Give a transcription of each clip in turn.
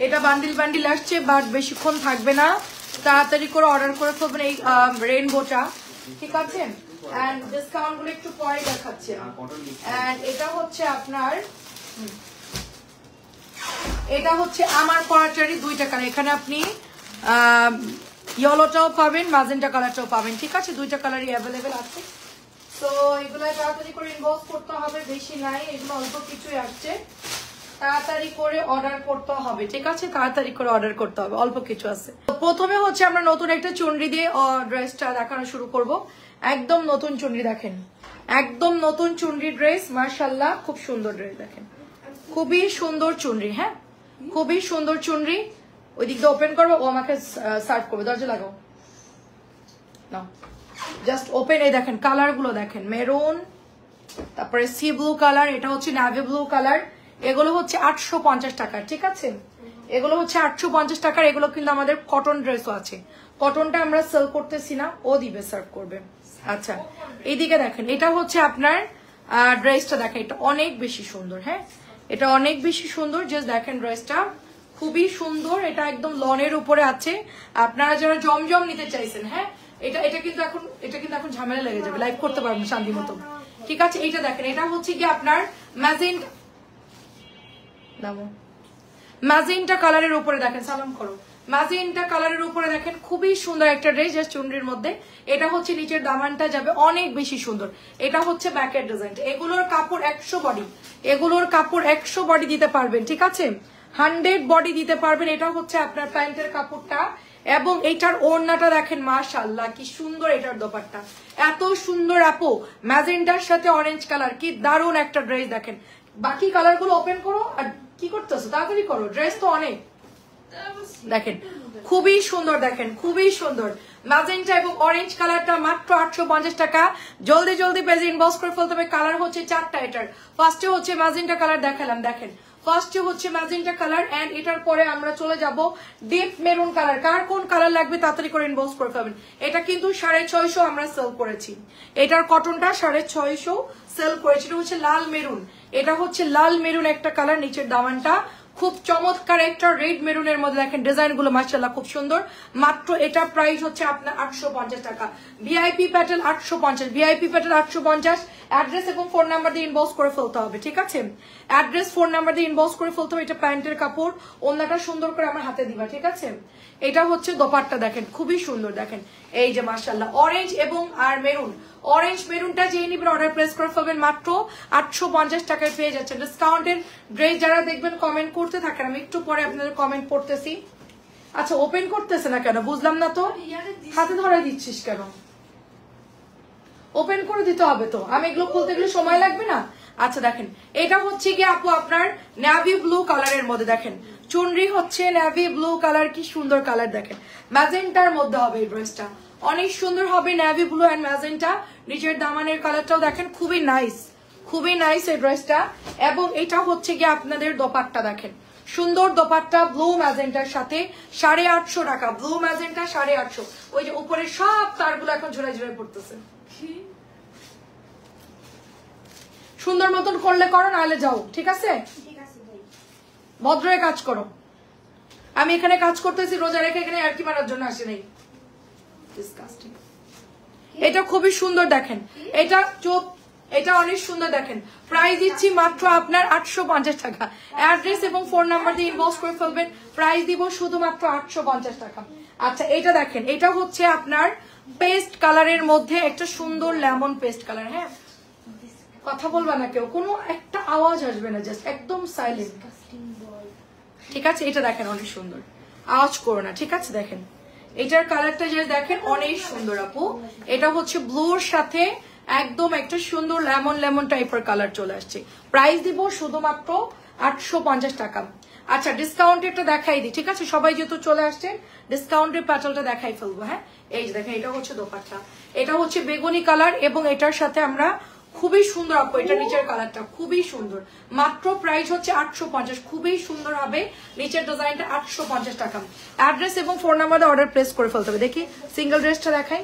এটা bundle bundle আসছে, but বেশিক্ষণ থাকবে না, তাড়াতাড়ি করে অর্ডার করে ফেলবেন এই রেইনবোটা, ঠিক আছে? এন্ড ডিসকাউন্ট গুলো একটু পরে দেখাচ্ছে। এন্ড এটা হচ্ছে আপনার, এটা হচ্ছে আমার পরাটারই 2টা কালার। এখানে আপনি ইয়েলোটাও পাবেন, ম্যাজেন্টা কালারটাও পাবেন, ঠিক আছে? 2টা কালারই অ্যাভেলেবেল আছে। তো এগুলো তাড়াতাড়ি করে ইনবক্স করতে হবে, বেশি নাই, এগুলো অল্প কিছুই আসছে, তাড়াতাড়ি করে অর্ডার করতে হবে, ঠিক আছে? তাড়াতাড়ি করে অর্ডার করতে হবে, অল্প কিছু আছে। প্রথমে হচ্ছে আমরা নতুন একটা চুনরি দিয়ে ড্রেসটা দেখানো শুরু করব। একদম নতুন চুনরি দেখেন, একদম নতুন চুনরি ড্রেস, মাশাআল্লাহ খুব সুন্দর ড্রেস দেখেন, খুবই সুন্দর চুনরি, হ্যাঁ খুবই সুন্দর চুনরি। ওই দিক দিয়ে ওপেন করবো, ও আমাকে সার্ভ করবে, দরজা লাগাও না, জাস্ট ওপেন। এই দেখেন কালার গুলো দেখেন, মেরুন, তারপরে সি ব্লু কালার, এটা হচ্ছে নেভি ব্লু কালার। এগুলো হচ্ছে 850 টাকা, ঠিক আছে? এগুলো হচ্ছে 850 টাকার। এগুলো কিন্তু আমাদের কটন ড্রেসও আছে, কটনটা আমরা সেল করতেছি না, ও দিবে সার্ভ করবে। আচ্ছা এইদিকে দেখেন, এটা হচ্ছে আপনার ড্রেসটা দেখেন, এটা অনেক বেশি সুন্দর, হ্যাঁ এটা অনেক বেশি সুন্দর। জাস্ট দেখেন ড্রেসটা খুবই সুন্দর, এটা একদম লনের উপরে আছে। আপনারা যারা জমজম নিতে চাইছেন, হ্যাঁ এটা কিন্তু এখন ঝামেলা লেগে যাবে, লাইভ করতে পারবেন শান্তি মতো, ঠিক আছে? এইটা দেখেন, এটা হচ্ছে কি আপনার ম্যাজেন্টা কালারের উপরে দেখেন, সালাম করো, ম্যাজেন্টা কালারের উপরে দেখেন, খুবই সুন্দর একটা ড্রেস, জাস্ট চুনরির মধ্যে। এটা হচ্ছে নিচের দামানটা যাবে অনেক বেশি সুন্দর। এটা হচ্ছে ব্যাকের ডিজাইন। এগুলোর কাপড় 100 বডি, এগুলোর কাপড় 100 বডি দিতে পারবেন, ঠিক আছে? 100 বডি দিতে পারবেন। এটা হচ্ছে আপনার প্যান্টের কাপড়টা, এবং এইটার ওড়নাটা দেখেন, মাশাআল্লাহ কি সুন্দর এটার দোপাট্টা, এত সুন্দর আপু, ম্যাজেন্টার সাথে অরেঞ্জ কালার, কি দারুণ একটা ড্রেস দেখেন। বাকি কালার গুলো ওপেন করো, আর কি করতেছো তাড়াতাড়ি করো, ড্রেস তো অনেক দেখেন, খুবই সুন্দর দেখেন, খুবই সুন্দর। ম্যাজেন্টা এবং অরেঞ্জ কালারটা মাত্র 850 টাকা। জলদি জলদি পেজে ইনবক্স করে ফেলতে হবে। কালার হচ্ছে 4টা এটার। ফার্স্টে হচ্ছে ম্যাজেন্টা কালার দেখালাম, দেখেন ফার্স্টে হচ্ছে ম্যাজেন্টা কালার, এন্ড এটার পরে আমরা চলে যাব ডিপ মেরুন কালার। কার কোন কালার লাগবে তাড়াতাড়ি করে ইনবক্স করে ফেলবেন। এটা কিন্তু 650 আমরা সেল করেছি, এটার কটনটা 650 সেল করেছি। এটা হচ্ছে লাল মেরুন, এটা হচ্ছে লাল মেরুন একটা কালার, নিচের দামানটা খুব চমৎকার একটা রেড মেরুনের মধ্যে দেখেন ডিজাইন গুলো, মাশাআল্লাহ খুব সুন্দর। মাত্র এটা প্রাইস হচ্ছে আপনার 850 টাকা। VIP Patel 850, VIP Patel 850। Address এবং ফোন নাম্বার দিয়ে ইনবক্স করে ফেলতে হবে, ঠিক আছে? অ্যাড্রেস ফোন নাম্বার দিয়ে ইনবক্স করে ফেলতে হবে। এটা প্যান্টের কাপড়, ওন্নাটা সুন্দর করে আমার হাতে দিবা, ঠিক আছে? এটা হচ্ছে দোপাট্টা দেখেন, খুবই সুন্দর দেখেন, এই যে মাশাআল্লাহ অরেঞ্জ এবং আর মেরুন। অরেঞ্জ মেরুনটা যেই নিবেন অর্ডার প্লেস করে ফেলবেন, মাত্র 850 টাকায় পেয়ে যাচ্ছেন। ডিসকাউন্টের ড্রেস যারা দেখবেন কমেন্ট করতে থাকেন, আমি একটু পরে আপনাদের কমেন্ট পড়তেছি। আচ্ছা ওপেন করতেছে না কেন বুঝলাম না তো, হাতে ধরে দিচ্ছিস কেন? ওপেন করে দিতে হবে তো, আমি এগুলো খুলতে গেলে সময় লাগবে না? আচ্ছা দেখেন, এটা হচ্ছে কি আপু আপনার নেভি ব্লু কালারের মধ্যে দেখেন, চুনরি হচ্ছে নেভি ব্লু কালার, কি সুন্দর কালার দেখেন, ম্যাজেন্টার মধ্যে হবে এই ড্রেসটা, অনেক সুন্দর হবে নেভি ব্লু এন্ড ম্যাজেন্টা। নিচের দামানের কালারটাও দেখেন, খুবই নাইস, খুবই নাইস এই ড্রেসটা। এবং এটা হচ্ছে কি আপনাদের দোপাট্টা দেখেন, সুন্দর দোপাট্টা ব্লু ম্যাজেন্টার সাথে 850 টাকা, ব্লু ম্যাজেন্টা 850। ওই যে উপরে সব তারগুলো এখন ঝুলাই ঝুলাই পড়তেছে, সুন্দর মতন করলে করো, নাহলে যাও, ঠিক আছে? ভদ্রয়ে কাজ করো। আমি এখানে কাজ করতেছি রোজা রেখে, এখানে আর কি মারার জন্য আসি নাই। এটা খুবই সুন্দর দেখেন, এটা চোখ, এটা অনেক সুন্দর দেখেন। প্রাইস দিচ্ছি মাত্র আপনার 850 টাকা। অ্যাড্রেস এবং ফোন নাম্বার দিয়ে ইনবক্স করে ফেলবেন, প্রাইস দিব শুধুমাত্র 850 টাকা। আচ্ছা এটা দেখেন, এটা হচ্ছে আপনার পেস্ট কালারের মধ্যে একটা সুন্দর লেমন পেস্ট কালার, হ্যাঁ কথা বলবা না কেউ, কোনো একটা আওয়াজ আসবে না, জাস্ট একদম সাইলেন্ট, ঠিক আছে? এটা দেখেন অনেক সুন্দর, আওয়াজ করো না, ঠিক আছে? দেখেন এটার কালারটা যে দেখেন অনেক সুন্দর আপু। এটা হচ্ছে ব্লুর সাথে একদম একটা সুন্দর লেমন লেমন টাইপের কালার চলে আসছে। প্রাইস দিব শুধুমাত্র 850 টাকা। আচ্ছা ডিসকাউন্টে একটা দেখাই দিই, ঠিক আছে? সবাই যেহেতু চলে আসছে, ডিসকাউন্টের প্যাটেলটা দেখাই ফেলবো। হ্যাঁ এই যে দেখেন, এটা হচ্ছে দোপাট্টা, এটা হচ্ছে বেগুনি কালার, এবং এটার সাথে আমরা খুবই সুন্দর আপু, এটা নিচের কালারটা খুবই সুন্দর। মাত্র প্রাইস হচ্ছে 850, খুবই সুন্দর হবে নিচের ডিজাইনটা, 850 টাকা। অ্যাড্রেস এবং ফোন নাম্বারে অর্ডার প্লেস করে ফেলতে হবে। দেখি সিঙ্গেল ড্রেসটা দেখাই,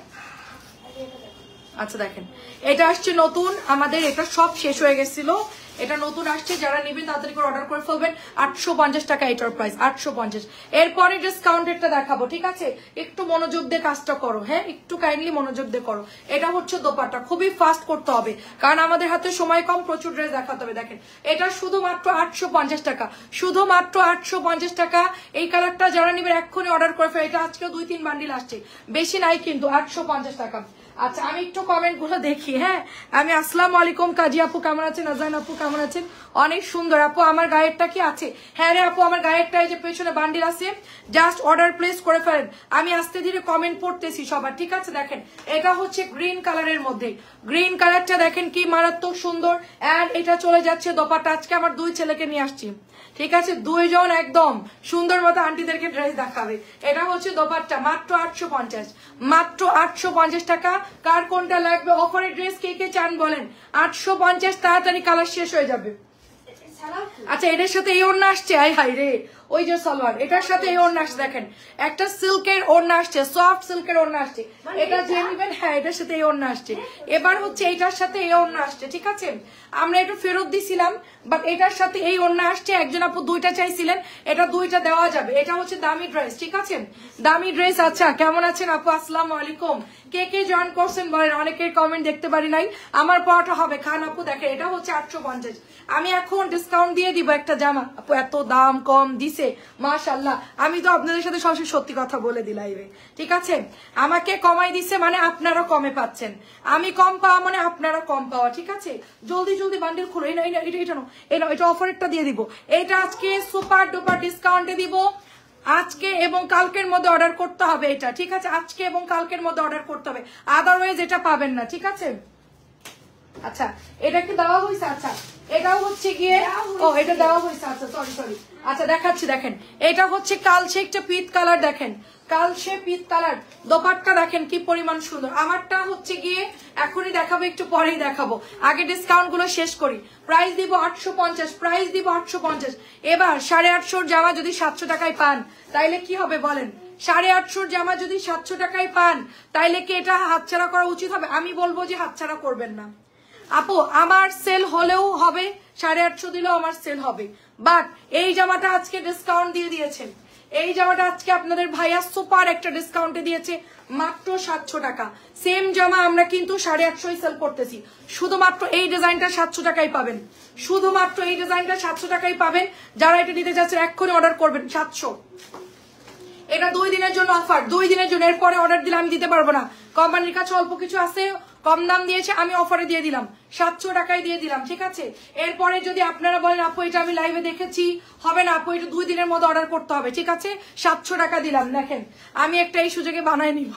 আচ্ছা দেখেন, এটা আসছে নতুন, আমাদের এটা সব শেষ হয়ে গেছিল, এটা নতুন আসছে, যারা নেবেন তাড়াতাড়ি করে অর্ডার করে ফেলবেন। 850 টাকা এটার প্রাইস, 850। এরপরে ডিসকাউন্টেডটা দেখাবো, ঠিক আছে? একটু মনোযোগ দিয়ে কাজটা করো, হ্যাঁ একটু কাইন্ডলি মনোযোগ দিয়ে করো। এটা হচ্ছে দোপাট্টা, খুবই ফাস্ট করতে হবে কারণ আমাদের হাতে সময় কম, প্রচুর ড্রেস দেখাতে হবে। দেখেন এটা শুধুমাত্র 850 টাকা, শুধুমাত্র 850 টাকা। এই কালারটা যারা নেবেন এক্ষুনি অর্ডার করে ফেলে, এটা আজকে 2-3 বান্ডিল আসছে, বেশি নাই কিন্তু, 850 টাকা। আচ্ছা আমি একটু কমেন্ট গুলো দেখি, হ্যাঁ আমি আসসালামু আলাইকুম, কাজী আপু কেমন আছেন, আজান আপু কেমন আছেন? অনেক সুন্দর আপু, আমার গায়েরটা কি আছে? হ্যাঁ রে আপু, আমার গায়েরটা এই যে পেছনে বান্ডিল আছে, জাস্ট অর্ডার প্লেস করে ফেলেন। আমি আস্তে ধীরে কমেন্ট পড়তেছি সবার, ঠিক আছে? দেখেন এটা হচ্ছে গ্রিন কালারের মধ্যে, গ্রিন কালারটা দেখেন কি মারাত্মক সুন্দর। এন্ড এটা চলে যাচ্ছে দোপাট্টা, আজকে আমার 2 ছেলেকে নিয়ে আসছি, ঠিক আছে? 2 জন একদম সুন্দর মতো আন্টিদেরকে ড্রেস দেখাবে। এটা হচ্ছে দোপাট্টা, মাত্র 850, মাত্র 850 টাকা। কার কোনটা লাগবে? অফারের ড্রেস কে কে চান বলেন? 850, তাড়াতাড়ি কালার শেষ হয়ে যাবে। আচ্ছা এটার সাথে এই ওড়না আসছে, আই হাই রে, ওই যে সালোয়ার, এটার সাথে এই ওড়না আসছে, দেখেন একটা সিল্কের ওড়না আসছে, সফট সিল্কের ওড়না আসছে, এটা যে নিবেন, হ্যাঁ এটার সাথে এই ওড়না আসছে। এবার হচ্ছে এইটার সাথে এই ওড়না আসছে, ঠিক আছে? আমরা একটু ফেরত দিছিলাম, বাট এটার সাথে এই ওড়না আসছে। একজন আপু 2টা চাইছিলেন, এটা 2টা দেওয়া যাবে। এটা হচ্ছে দামি ড্রেস, ঠিক আছে? দামি ড্রেস। আচ্ছা কেমন আছেন আপু? আসসালামু আলাইকুম। কে কে জয়েন করছেন বলেন? অনেকের কমেন্ট দেখতে পারি নাই, আমার পড়াটা হবে। খান আপু দেখেন এটা হচ্ছে 850। আমি এখন ডিসকাউন্ট দিয়ে দিব একটা জামা, আপু এত দাম কম দিছে মাশাআল্লাহ। আমি তো আপনাদের সাথে সরাসরি সত্যি কথা বলে দিলাই, ঠিক আছে? আমাকে কমাই দিছে মানে আপনারা কমে পাচ্ছেন, আমি কম পাওয়া মানে আপনারা কম পাওয়া, ঠিক আছে? জলদি জলদি বান্ডেল খুলো। এটা অফারটা দিয়ে দিব, এটা আজকে সুপার ডুপার ডিসকাউন্টে দিব। আজকে এবং কালকের মধ্যে অর্ডার করতে হবে এটা, ঠিক আছে? আজকে এবং কালকের মধ্যে অর্ডার করতে হবে, আদারওয়াইজ এটা পাবেন না, ঠিক আছে? আচ্ছা এটা কি দেওয়া হয়েছে? আচ্ছা এটাও হচ্ছে গিয়ে, ও এটা দেওয়া হয়েছে, আচ্ছা সরি। আচ্ছা দেখাচ্ছি, দেখেন এটা হচ্ছে কালচে একটা পিত কালার, দেখেন কালচে পিত কালার। দোপাট্টা দেখেন কি পরিমাণ সুন্দর। আমারটা হচ্ছে গিয়ে এখনই দেখাবো, একটু পরেই দেখাবো, আগে ডিসকাউন্ট গুলো শেষ করি। প্রাইস দিব 850, প্রাইস দিব 850। এবার 850 জামা যদি 700 টাকায় পান তাইলে কি হবে বলেন? 850 জামা যদি 700 টাকায় পান তাইলে কি এটা হাতছাড়া করা উচিত হবে? আমি বলবো যে হাতছাড়া করবেন না আপু, আমার সেল হলেও হবে, 850 দিলেও আমার সেল হবে। বাট এই জামাটা আজকে ডিসকাউন্ট দিয়ে দিয়েছেন, এই জামাটা আজকে আপনাদের ভাইয়া সুপার একটা ডিসকাউন্টে দিয়েছে, মাত্র 700 টাকা। সেম জামা আমরা কিন্তু 850 সেল করতেছি, শুধুমাত্র এই ডিজাইনটা 700 টাকায় পাবেন, শুধুমাত্র এই ডিজাইনটা 700 টাকায় পাবেন। যারা এটা নিতে যাচ্ছেন এক্ষুনি অর্ডার করবেন, 700। এটা 2 দিনের জন্য অফার, 2 দিনের জন্য। এরপরে অর্ডার দিলে আমি দিতে পারবো না, কোম্পানির কাছে অল্প কিছু আছে, কম দাম দিয়েছে, আমি অফারে দিয়ে দিলাম, 700 টাকায় দিয়ে দিলাম, ঠিক আছে? এরপরে যদি আপনারা বলেন আপু এটা আমি লাইভে দেখেছি, হবে না আপু, এটা 2 দিনের মধ্যে অর্ডার করতে হবে, ঠিক আছে? 700 টাকা দিলাম। দেখেন আমি একটা এই সুযোগে বানায় নিব,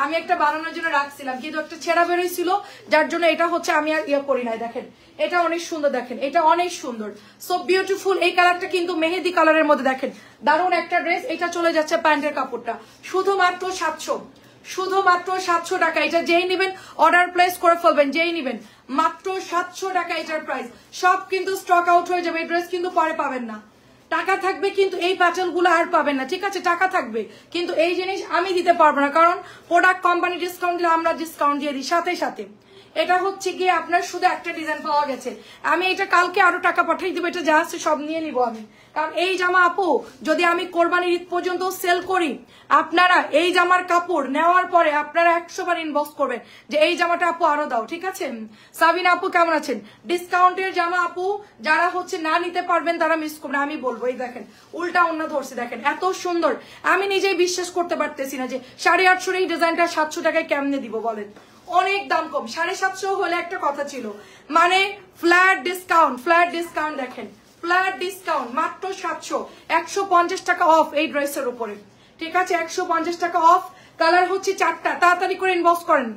আমি একটা বানানোর জন্য রাখছিলাম কিন্তু একটা ছেঁড়া বেরোইছিল, যার জন্য এটা হচ্ছে আমি আর ইয়ে করি নাই। দেখেন এটা অনেক সুন্দর, দেখেন এটা অনেক সুন্দর, সো বিউটিফুল। এই কালারটা কিন্তু মেহেদি কালারের মধ্যে, দেখেন দারুণ একটা ড্রেস। এটা চলে যাচ্ছে প্যান্টের কাপড়টা, শুধুমাত্র 700, শুধুমাত্র 700 টাকা। এটা যেই নিবেন অর্ডার প্লেস করে ফেলবেন, যেই নিবেন মাত্র 700 টাকা এটার প্রাইস। সব কিন্তু স্টক আউট হয়ে যাবে, এই ড্রেস কিন্তু পরে পাবেন না। টাকা থাকবে কিন্তু এই প্যাটার্ন গুলো আর পাবেন না, ঠিক আছে? টাকা থাকবে কিন্তু এই জিনিস আমি দিতে পারবো না, কারণ প্রোডাক্ট কোম্পানি ডিসকাউন্ট দিলে আমরা ডিসকাউন্ট দিয়ে দিই সাথে সাথে। এটা হচ্ছে গিয়ে আপনার শুধু একটা ডিজাইন পাওয়া গেছে, আমি এটা কালকে আরো টাকা পাঠিয়ে দেবো, এটা যা আছে সব নিয়ে নিবো আমি। কারণ এই জামা আপু যদি আমি কোরবানির ঈদ পর্যন্ত সেল করি, আপনারা এই জামার কাপড় নেওয়ার পরে আপনারা 100 বার ইনবক্স করবেন যে এই জামাটা আপু আরো দাও, ঠিক আছে? সাবিনা আপু কেমন আছেন? ডিসকাউন্টের জামা আপু যারা হচ্ছে না নিতে পারবেন তারা মিস করবেন, আমি বলবো। এই দেখেন উল্টা ওন্না ধরছে, দেখেন এত সুন্দর, আমি নিজেই বিশ্বাস করতে পারতেছি না যে 850 এই ডিজাইনটা 700 টাকায় কেমনে দিব বলেন? অনেক দাম কম। 750 হলে একটা কথা ছিল, মানে ফ্ল্যাট ডিসকাউন্ট, ফ্ল্যাট ডিসকাউন্ট। দেখেন ফ্ল্যাট ডিসকাউন্ট মাত্র 700, 150 টাকা অফ এই ড্রেসের উপরে, ঠিক আছে? 150 টাকা অফ। কালার হচ্ছে 4টা, তাড়াতাড়ি করে ইনবক্স করেন।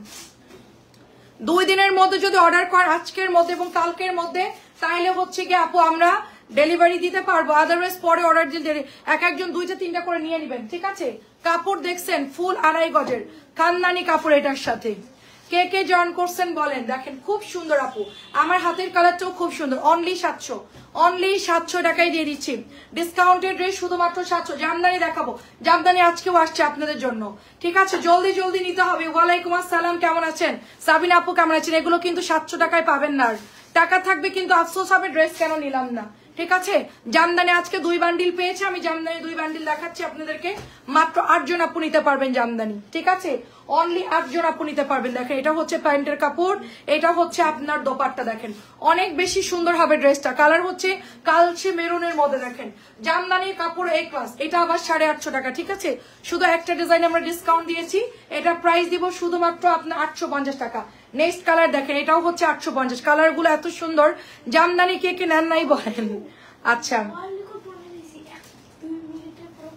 2 দিনের মধ্যে যদি অর্ডার করেন, আজকের মধ্যে এবং কালকের মধ্যে, তাইলে হচ্ছে কি আপু আমরা ডেলিভারি দিতে পারবো, আদারওয়াইজ পরে অর্ডার দিলে একজন 2টা 3টা করে নিয়ে নেবেন, ঠিক আছে? কাপড় দেখছেন ফুল 2.5 গজের খানদানি কাপড়, এটার সাথে কে কে জয়েন করছেন বলেন। দেখেন খুব সুন্দর আপু, আমার হাতের কালারটাও খুব সুন্দর। অনলি 700, অনলি 700 টাকায় দিয়ে দিচ্ছি ডিসকাউন্টেড ড্রেস, শুধুমাত্র 700। জামদানি দেখাবো, জামদানি আজকেও আসছে আপনাদের জন্য, ঠিক আছে? জলদি জলদি নিতে হবে। ওয়ালাইকুম আসসালাম, কেমন আছেন? সাবিনা আপু কেমন আছেন? এগুলো কিন্তু 700 টাকায় পাবেন না, টাকা থাকবে কিন্তু আফসোস হবে ড্রেস কেন নিলাম না, ঠিক আছে? জামদানি আজকে 2 বান্ডিল পেয়েছে, আমি জামদানি 2 বান্ডিল দেখাচ্ছি আপনাদেরকে। মাত্র 8 জন আপু নিতে পারবেন জামদানি, ঠিক আছে? অনলি 8 জন আপু নিতে পারবেন। দেখেন এটা হচ্ছে প্যান্টের কাপড়, এটা হচ্ছে আপনার দোপাট্টা। দেখেন অনেক বেশি সুন্দর হবে ড্রেসটা। কালার হচ্ছে কালচে মেরুনের মধ্যে। দেখেন জামদানির কাপড় A ক্লাস। এটা আবার 850 টাকা, ঠিক আছে? শুধু একটা ডিজাইন আমরা ডিসকাউন্ট দিয়েছি, এটা প্রাইস দিব শুধুমাত্র আপনার 850 টাকা। নেক্সট কালার দেখেন, এটাও হচ্ছে 850। কালার গুলো এত সুন্দর, জামদানি কে কে নেন নাই বলেন। আচ্ছা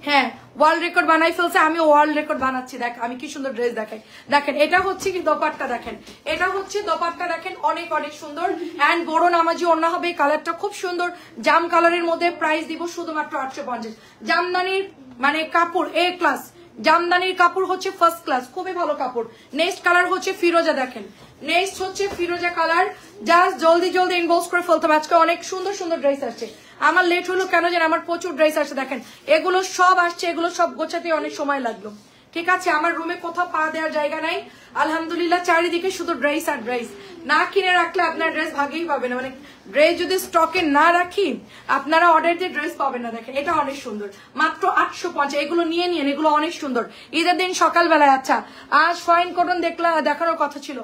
হ্যাঁ, ওয়ার্ল্ড রেকর্ড বানাই ফেলছে, আমি ওয়ার্ল্ড রেকর্ড বানাচ্ছি। দেখ আমি কি সুন্দর ড্রেস দেখাই। দেখেন এটা হচ্ছে কি দোপাট্টা, দেখেন এটা হচ্ছে দোপাট্টা। দেখেন অনেক অনেক সুন্দর এন্ড বড় নামাজি ওড়না হবে। কালারটা খুব সুন্দর, জাম কালারের মধ্যে। প্রাইস দিব শুধুমাত্র 850। জামদানির মানে কাপড় A ক্লাস, জামদানির কাপড় হচ্ছে ফার্স্ট ক্লাস, খুবই ভালো কাপড়। নেক্সট কালার হচ্ছে ফিরোজা। দেখেন নেক্সট হচ্ছে ফিরোজা কালার। জাস্ট জলদি জলদি ইনবক্স করে ফেলতে হবে, আজকে অনেক সুন্দর সুন্দর ড্রেস আসছে। আমার লেট হলো কেন জানেন? আমার প্রচুর ড্রেস আসছে। দেখেন এগুলো সব আসছে, এগুলো সব গোছাতে অনেক সময় লাগলো, ঠিক আছে? আমার রুমে কোথাও পা দেওয়ার জায়গা নাই, আলহামদুলিল্লাহ চারিদিকে শুধু ড্রেস আর ড্রেস। না কিনে রাখলে আপনার ড্রেস ভাগেই পাবে না, মানে ড্রেস যদি স্টকে না রাখি আপনারা অর্ডার দিয়ে ড্রেস পাবেন না। দেখেন এটা অনেক সুন্দর, মাত্র 850। এগুলো নিয়ে নিন, এগুলো অনেক সুন্দর। ঈদের দিন সকালবেলায়। আচ্ছা আজ ফয়েন কটন দেখানোর কথা ছিল,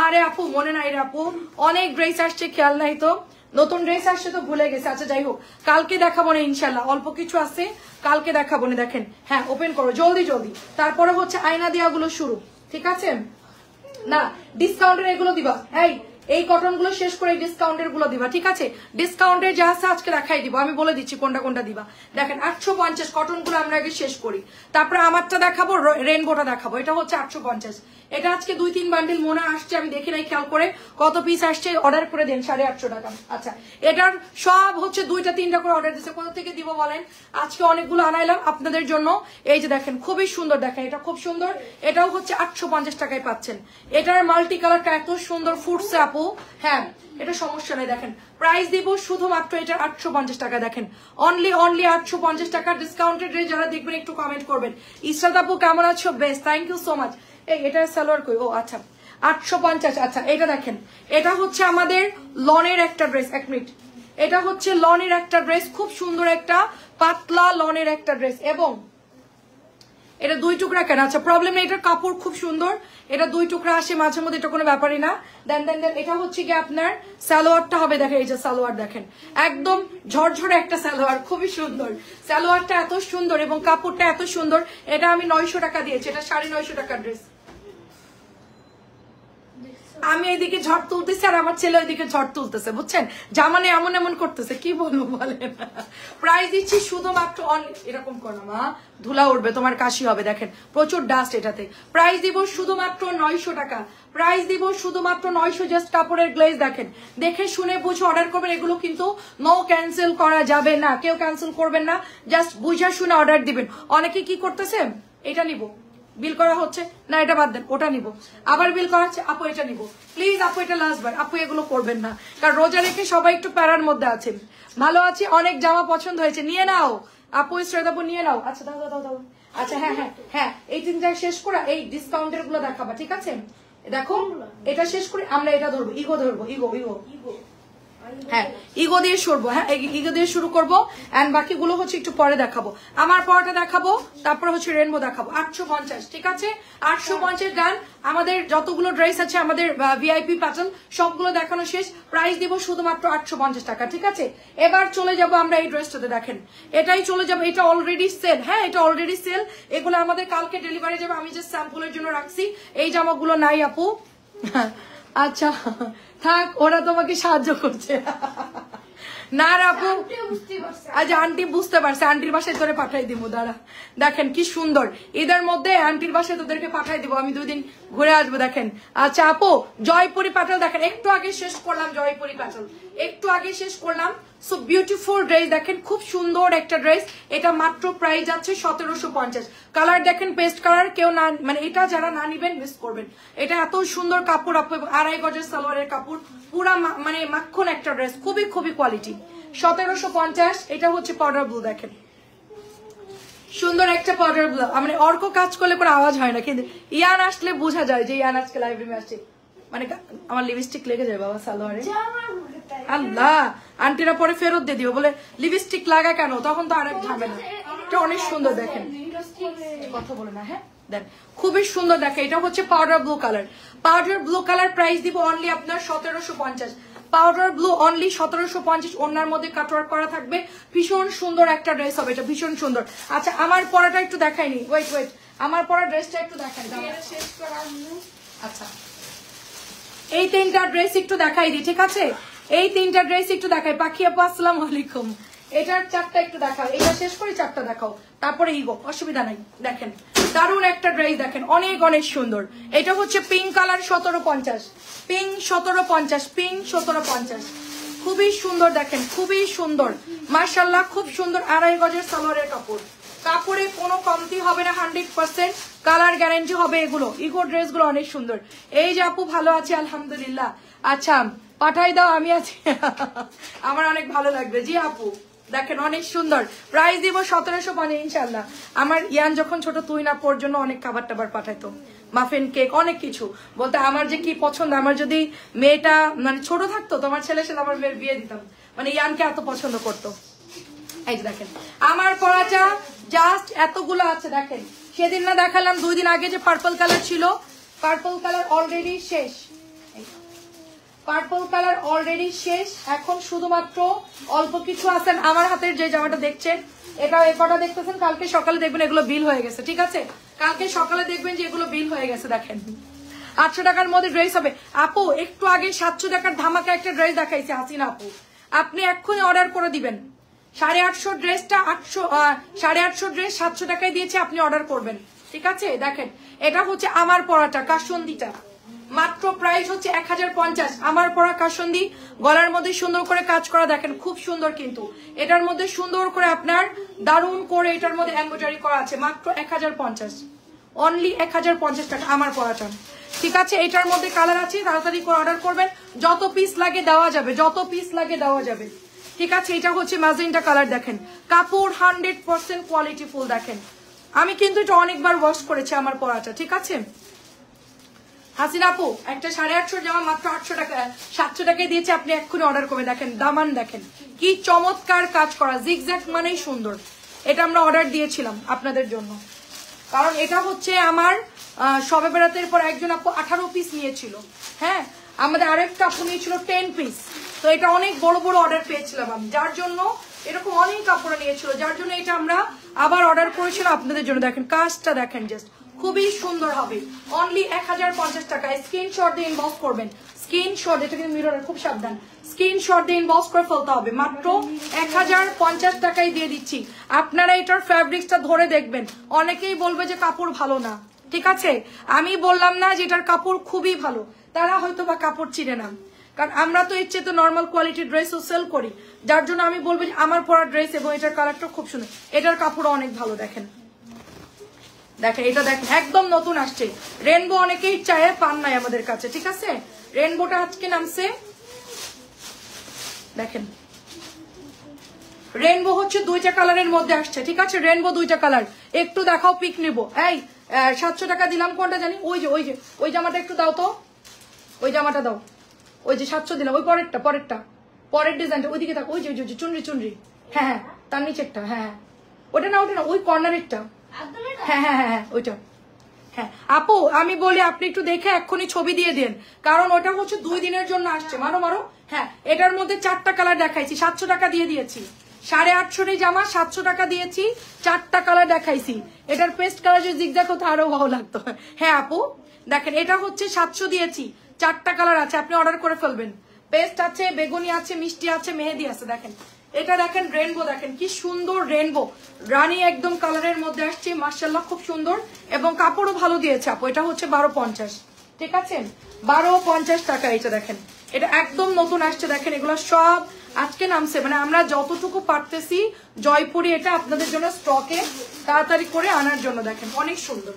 আরে আপু মনে নাই রে আপু, অনেক ড্রেস আসছে, খেয়াল নাই তো। নতুন ড্রেস আসছে তো ভুলে গেছে। আচ্ছা যাই হোক, কালকে দেখাবো না ইনশাল্লাহ, অল্প কিছু আছে কালকে দেখাবো না। দেখেন হ্যাঁ ওপেন করো জলদি জলদি। তারপরে হচ্ছে আয়না দেওয়াগুলো শুরু, ঠিক আছে? না ডিসকাউন্টের এগুলো দিবা, এই কটন গুলো শেষ করে ডিসকাউন্টের গুলো দিবা, ঠিক আছে? ডিসকাউন্টের যা আছে আজকে দেখাই দিব, আমি বলে দিচ্ছি কোনটা কোনটা দিবা। দেখেন 850 কটন গুলো আমরা আগে শেষ করি, তারপরে আমারটা দেখাবো, রেনবোটা দেখাবো। এটা হচ্ছে 850। এটা আজকে 2-3 বান্ডিল মনে আসছে, আমি দেখি নাই খেয়াল করে কত পিস আসছে। অর্ডার করে দেন 850 টাকা। আচ্ছা এটার সব হচ্ছে 2-3টা করে অর্ডার দিচ্ছে, কোথা থেকে দিব বলেন? আজকে অনেকগুলো আনাইলাম আপনাদের জন্য। এই যে দেখেন খুবই সুন্দর, দেখেন এটা খুব সুন্দর, এটাও হচ্ছে 850 টাকায় পাচ্ছেন। এটার মাল্টি কালারটা এত সুন্দর ফুটছে আপু, হ্যাঁ এটা সমস্যা নেই। দেখেন প্রাইস দিব শুধুমাত্র এটা 850 টাকা। দেখেন অনলি 850 টাকা ডিসকাউন্টেড রেট। যারা দেখবেন একটু কমেন্ট করবেন। ইসরাত আপু কেমন আছো? Best, thank you so much. এটার সালোয়ার কই? ও আচ্ছা 850। আচ্ছা এটা দেখেন, এটা হচ্ছে আমাদের লনের একটা ড্রেস। 1 মিনিট, এটা হচ্ছে লনের একটা ড্রেস, খুব সুন্দর একটা পাতলা লনের একটা ড্রেস, এবং এটা 2 টুকরা কেন? আচ্ছা প্রবলেম নেই, এটার কাপড় খুব সুন্দর, এটা 2 টুকরা আসে মাঝে মধ্যে, এটা কোনো ব্যাপারই না। দেন এটা হচ্ছে কি আপনার সালোয়ারটা হবে। দেখেন এই যে সালোয়ার, দেখেন একদম ঝরঝরে একটা সালোয়ার, খুবই সুন্দর। সালোয়ারটা এত সুন্দর এবং কাপড়টা এত সুন্দর। এটা আমি 900 টাকা দিয়েছি, এটা 950 টাকার ড্রেস। আমি এইদিকে ঝড় তুলতেছি আর আমার ছেলে ওইদিকে ঝড় তুলতেছে, বুঝছেন? জামানে এমন এমন করতেছে, কি বলবো বলেন। প্রাইস দিচ্ছি শুধুমাত্র এরকম করো না মা, ধুলা উঠবে, তোমার কাশি হবে। দেখেন প্রচুর ডাস্ট এটাতে। প্রাইস দিব শুধুমাত্র 900 টাকা। প্রাইস দিব শুধুমাত্র 900। জাস্ট কাপড়ের গ্লেজ দেখেন, দেখে শুনে বুঝে অর্ডার করবেন। এগুলো কিন্তু নো ক্যান্সেল করা যাবে না, কেউ ক্যান্সেল করবেন না, জাস্ট বুঝে শুনে অর্ডার দিবেন। অনেকে কি করতেছে, এটা নিব, বিল করা হচ্ছে না, এটা বাদ দেন, ওটা নিব, আবার বিল করা হচ্ছে, আপু এটা নিব। প্লিজ আপু এটা লাস্ট বার, আপু এগুলো করবেন না, কারণ রোজা রেখে সবাই একটু প্যারার মধ্যে আছেন। ভালো আছি, অনেক জামা পছন্দ হয়েছে, নিয়ে নাও আপু, ইসরাত আপু নিয়ে নাও। আচ্ছা দাও দাও দাও। আচ্ছা হ্যাঁ হ্যাঁ হ্যাঁ, এই 3টা শেষ করে এই ডিসকাউন্টের গুলো দেখাবা, ঠিক আছে? দেখো এটা শেষ করে আমরা এটা ধরবো, ইগো ধরবো, ইগো ইগো ইগো হ্যাঁ ইগো দিয়ে সরবো। হ্যাঁ ইগো দিয়ে শুরু করবো, এন্ড বাকিগুলো হচ্ছে একটু পরে দেখাবো। আমার পরটা দেখাবো, তারপরে হচ্ছে রেনবো দেখাবো। 850, ঠিক আছে? 850 ডান। আমাদের যতগুলো ড্রেস আছে আমাদের ভিআইপি প্যাটার্ন সবগুলো দেখানো শেষ। প্রাইস দিব শুধুমাত্র 850 টাকা, ঠিক আছে? এবার চলে যাব আমরা এই ড্রেসটাতে। দেখেন এটাই চলে যাবো, এটা অলরেডি সেল। হ্যাঁ এটা অলরেডি সেল, এগুলো আমাদের কালকে ডেলিভারি যাবে। আমি যে স্যাম্পলের জন্য রাখছি, এই জামাগুলো নাই আপু। আচ্ছা থাক, ওরা তোমাকে সাহায্য করছে না আপু। আচ্ছা আন্টি বুঝতে পারছে, আন্টির বাসায় তোরে পাঠাই দিব, দাঁড়া। দেখেন কি সুন্দর, ঈদের মধ্যে আন্টির বাসায় তোদেরকে পাঠাই দিব, আমি 2 দিন ঘুরে আসবো। দেখেন আচ্ছা আপু জয়পুরি পাটাল, দেখেন একটু আগে শেষ করলাম জয়পুরি পাটাল, একটু আগে শেষ করলাম। সো বিউটিফুল ড্রেস দেখেন, খুব সুন্দর একটা ড্রেস। এটা মাত্র প্রাইস যাচ্ছে 1750। কালার দেখেন পেস্ট কালার, কেউ না মানে এটা যারা না নিবেন মিস করবেন। এটা এত সুন্দর কাপড় আপু, এবং 2.5 গজের সালোয়ারের কাপড়, পুরা মানে মাখন একটা ড্রেস, খুবই খুবই কোয়ালিটি। 1750। এটা হচ্ছে পাউডার ব্লু, দেখেন সুন্দর একটা পাউডার ব্লু। মানে অর্ক কাজ করলে কোনো আওয়াজ হয় না, কিন্তু ইয়ান আসলে বোঝা যায় যে ইয়ান আজকে লাইভ রুমে আসছে। মানে আমার লিপস্টিক লেগে যায় বাবা সালোয়ারে, আল্লাহ আন্টিরা পরে ফেরত দিয়ে দিও, বলে লিপস্টিক লাগা কেন, তখন তো আরেক ঝামেলা। এটা অনেক সুন্দর দেখেন, কথা বলে না, হ্যাঁ দেন খুবই সুন্দর দেখে। এটা হচ্ছে powder blue colour. Powder blue colour price দিব অনলি আপনার 1750। Powder blue only 1750। ওনার মধ্যে কাটওয়ার্ক করা থাকবে, ভীষণ সুন্দর একটা ড্রেস হবে এটা, ভীষণ সুন্দর। আচ্ছা আমার পরাটা একটু দেখাইনি, ওয়েট ওয়েট, আমার পরা ড্রেসটা একটু দেখাই। আচ্ছা এই 3টা ড্রেস একটু দেখাই দিই, ঠিক আছে? এই 3টা ড্রেস একটু দেখাই। পাখি আপু আসসালামু আলাইকুম। এটার 4টা একটু দেখাও, এটা শেষ করে 4টা দেখাও, তারপরে ইগো, অসুবিধা নাই। দেখেন দারুণ একটা ড্রেস দেখেন, অনেক অনেক সুন্দর। এটা হচ্ছে পিঙ্ক কালার 1750, পিঙ্ক 1750, পিঙ্ক 1750। খুবই সুন্দর দেখেন, খুবই সুন্দর মাশাআল্লাহ, খুব সুন্দর। 2.5 গজের সালোয়ারের কাপড়, কাপড়ে কোনো কমতি হবে না, 100% কালার গ্যারান্টি হবে। এগুলো ইগো ড্রেসগুলো অনেক সুন্দর। এই যে আপু ভালো আছে আলহামদুলিল্লাহ। আচ্ছা পাঠাই দাও, আমি আছি আমার অনেক ভালো লাগবে। জি আপু দেখেন অনেক সুন্দর। প্রাইস দিব 1750 ইনশাল্লাহ। আমার ইয়ান যখন ছোট, তুই না পর জন্য অনেক খাবার টাবার পাঠাইতো, মাফিন কেক অনেক কিছু, বলতে আমার যে কি পছন্দ। আমার যদি মেয়েটা মানে ছোট থাকতো, তোমার ছেলের সাথে আমার মেয়ের বিয়ে দিতাম, মানে ইয়ানকে এত পছন্দ করতো। এই যে দেখেন আমার পরাটা জাস্ট এতগুলো আছে দেখেন। সেদিন না দেখালাম 2 দিন আগে যে পার্পল কালার ছিল, পার্পল কালার অলরেডি শেষ, পার্পল কালার অলরেডি শেষ। এখন শুধুমাত্র অল্প কিছু আছেন। আমার হাতের যে জামাটা দেখছেন, এটা কটা দেখতেছেন, কালকে সকালে দেখবেন এগুলো বিল হয়ে গেছে, ঠিক আছে? কালকে সকালে দেখবেন যে এগুলো বিল হয়ে গেছে। দেখেন 800 টাকার মধ্যে ড্রেস হবে। আপু একটু আগে 700 টাকার ধামাকা একটা ড্রেস দেখাইছে হাসিনা আপু, আপনি এক্ষুনি অর্ডার করে দিবেন। 850 ড্রেসটা 850 ড্রেস 700 টাকায় দিয়েছে, আপনি অর্ডার করবেন, ঠিক আছে? দেখেন এটা হচ্ছে আমার পরাটা, কাসন্দিটা, মাত্র প্রাইস হচ্ছে 1050। আমার পরা কাসন্দি, গলার মধ্যে সুন্দর করে কাজ করা, দেখেন খুব সুন্দর। কিন্তু এটার মধ্যে সুন্দর করে আপনার দারুণ করে এটার মধ্যে এমব্রয়ডারি করা আছে, মাত্র 1050, অনলি 1050 টাকা আমার পরাটা, ঠিক আছে? এটার মধ্যে কালার আছে, তাড়াতাড়ি করে অর্ডার করবেন, যত পিস লাগে দেওয়া যাবে, যত পিস লাগে দেওয়া যাবে, ঠিক আছে? এটা হচ্ছে ম্যাজেন্টা কালার, দেখেন কাপড় 100% কোয়ালিটি ফুল। দেখেন আমি কিন্তু এটা অনেকবার ওয়াশ করেছি আমার পরাটা, ঠিক আছে? হাসিনা আপু একটা 850 জামা মাত্র 800 টাকা 700 টাকায় দিয়েছে, আপনি এক্ষুনি অর্ডার করবেন। দেখেন দামান দেখেন কি চমৎকার কাজ করা, জিগজ্যাগ মানেই সুন্দর। এটা আমরা অর্ডার দিয়েছিলাম আপনাদের জন্য, কারণ এটা হচ্ছে আমার শবে বেড়াতের পর একজন আপু 18 পিস নিয়েছিল, হ্যাঁ আমাদের আরেকটা আপু নিয়েছিল 10 পিস। তো এটা অনেক বড় বড় অর্ডার পেয়েছিলাম আমি, যার জন্য এরকম অনেক কাপড় নিয়েছিল, যার জন্য এটা আমরা আবার অর্ডার করেছিলাম আপনাদের জন্য। দেখেন কাজটা দেখেন, জাস্ট খুবই সুন্দর হবে। অনলি 1050 টাকায় স্ক্রিনশট দিয়ে ইনবক্স করবেন, স্ক্রিনশট, এটা কিন্তু মিররের, খুব সাবধান, স্ক্রিনশট দিয়ে ইনবক্স করে ফেলতে হবে। মাত্র 1050 টাকায় দিয়ে দিচ্ছি। আপনারা এটার ফ্যাব্রিক্সটা ধরে দেখবেন, অনেকেই বলবে যে কাপড় ভালো না, ঠিক আছে? আমি বললাম না যে এটার কাপড় খুবই ভালো, তারা হয়তো বা কাপড় চিনে না, কারণ আমরা তো এর চেয়ে তো নর্মাল কোয়ালিটির ড্রেসও সেল করি, যার জন্য আমি বলবো যে আমার পরা ড্রেস এবং এটার কালারটা খুব সুন্দর, এটার কাপড় অনেক ভালো। দেখেন দেখেন এটা দেখেন একদম নতুন আসছে, রেনবো অনেকেই চায়, পান নাই আমাদের কাছে, ঠিক আছে? রেনবোটা আজকে নামছে, দেখেন রেনবো হচ্ছে 2টা কালারের মধ্যে আসছে, ঠিক আছে? রেনবো 2টা কালার, একটু দেখাও, পিক নিব। এই 700 টাকা দিলাম, কোনটা জানি, ওই যে ওই জামাটা একটু দাও তো, ওই জামাটা দাও, ওই যে 700 দিলাম, ওই পরেরটা পরের ডিজাইনটা, ওইদিকে থাক, ওই যে চুনরি, হ্যাঁ হ্যাঁ তার নিচে একটা, হ্যাঁ ওটা না ওই কর্নারেরটা, হ্যাঁ ওইটা। হ্যাঁ আপু আমি বলি আপনি একটু দেখে এক্ষুনি ছবি দিয়ে দেন, কারণ ওটা হচ্ছে 2 দিনের জন্য আসছে। মারো। হ্যাঁ এটার মধ্যে 4টা কালার দেখাইছি, 700 টাকা দিয়ে দিয়েছি। 850 জামা 700 টাকা দিয়েছি, 4টা কালার দেখাইছি। এটার পেস্ট কালার যদি জিগজ্যাগ হতো আরো ভালো লাগতো। হ্যাঁ আপু দেখেন এটা হচ্ছে 700 দিয়েছি, 4টা কালার আছে, আপনি অর্ডার করে ফেলবেন। পেস্ট আছে, বেগুনি আছে, মিষ্টি আছে, মেহেদি আছে। দেখেন এটা দেখেন রেনবো, দেখেন কি সুন্দর রেনবো, রানী একদম কালারের মধ্যে আসছে, মাশাআল্লাহ খুব সুন্দর, এবং কাপড়ও ভালো দিয়েছে আপু। এটা হচ্ছে 1250, ঠিক আছে? 1250 টাকা। এটা দেখেন এটা একদম নতুন আসছে, দেখেন এগুলো সব আজকে নামছে, মানে আমরা যতটুকু পারতেছি জয়পুরি এটা আপনাদের জন্য স্টকে তাড়াতাড়ি করে আনার জন্য। দেখেন অনেক সুন্দর,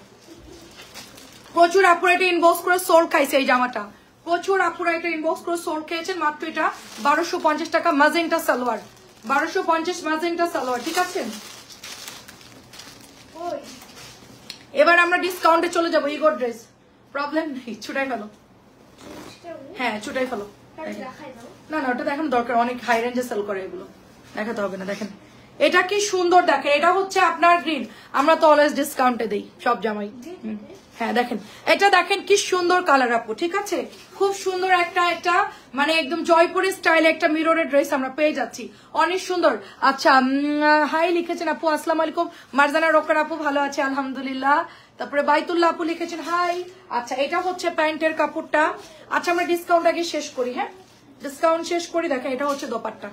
প্রচুর আপুরা এটা ইনবক্স করে সোল খাইছে এই জামাটা, প্রচুর আপুরা এটা ইনবক্স করে সোল খেয়েছেন। মাত্র এটা 1250 টাকা, ম্যাজেন্টা সালোয়ার, 1250 ম্যাজেন্টা সালোয়ার, ঠিক আছে। এবার আমরা ডিসকাউন্টে চলে যাবো। ইগোর ড্রেস প্রবলেম নেই, ছুটাই ফেলো, হ্যাঁ ছুটাই ফেলো। না না ওটা দেখানো দরকার, অনেক হাই রেঞ্জে সেল করে, এগুলো দেখাতে হবে না। দেখেন এটা কি সুন্দর, দেখেন এটা হচ্ছে আপনার গ্রিন, আমরা তো অলওয়েজ ডিসকাউন্টে দিই সব জামাই। হ্যাঁ দেখেন এটা, দেখেন কি সুন্দর কালার আপু, ঠিক আছে, খুব সুন্দর একটা একটা মানে একদম জয়পুরি স্টাইলে একটা মিররের ড্রেস আমরা পেয়ে যাচ্ছি, অনেক সুন্দর। আচ্ছা হাই লিখেছেন আপু, আসসালামু আলাইকুম। মারজানা রোকার আপু ভালো আছে আলহামদুলিল্লাহ। তারপরে বাইতুল্লাহ আপু লিখেছেন হাই। আচ্ছা এটা হচ্ছে প্যান্টের কাপড়টা। আচ্ছা আমরা ডিসকাউন্ট আগে শেষ করি, হ্যাঁ ডিসকাউন্ট শেষ করি। দেখেন এটা হচ্ছে দোপাট্টা,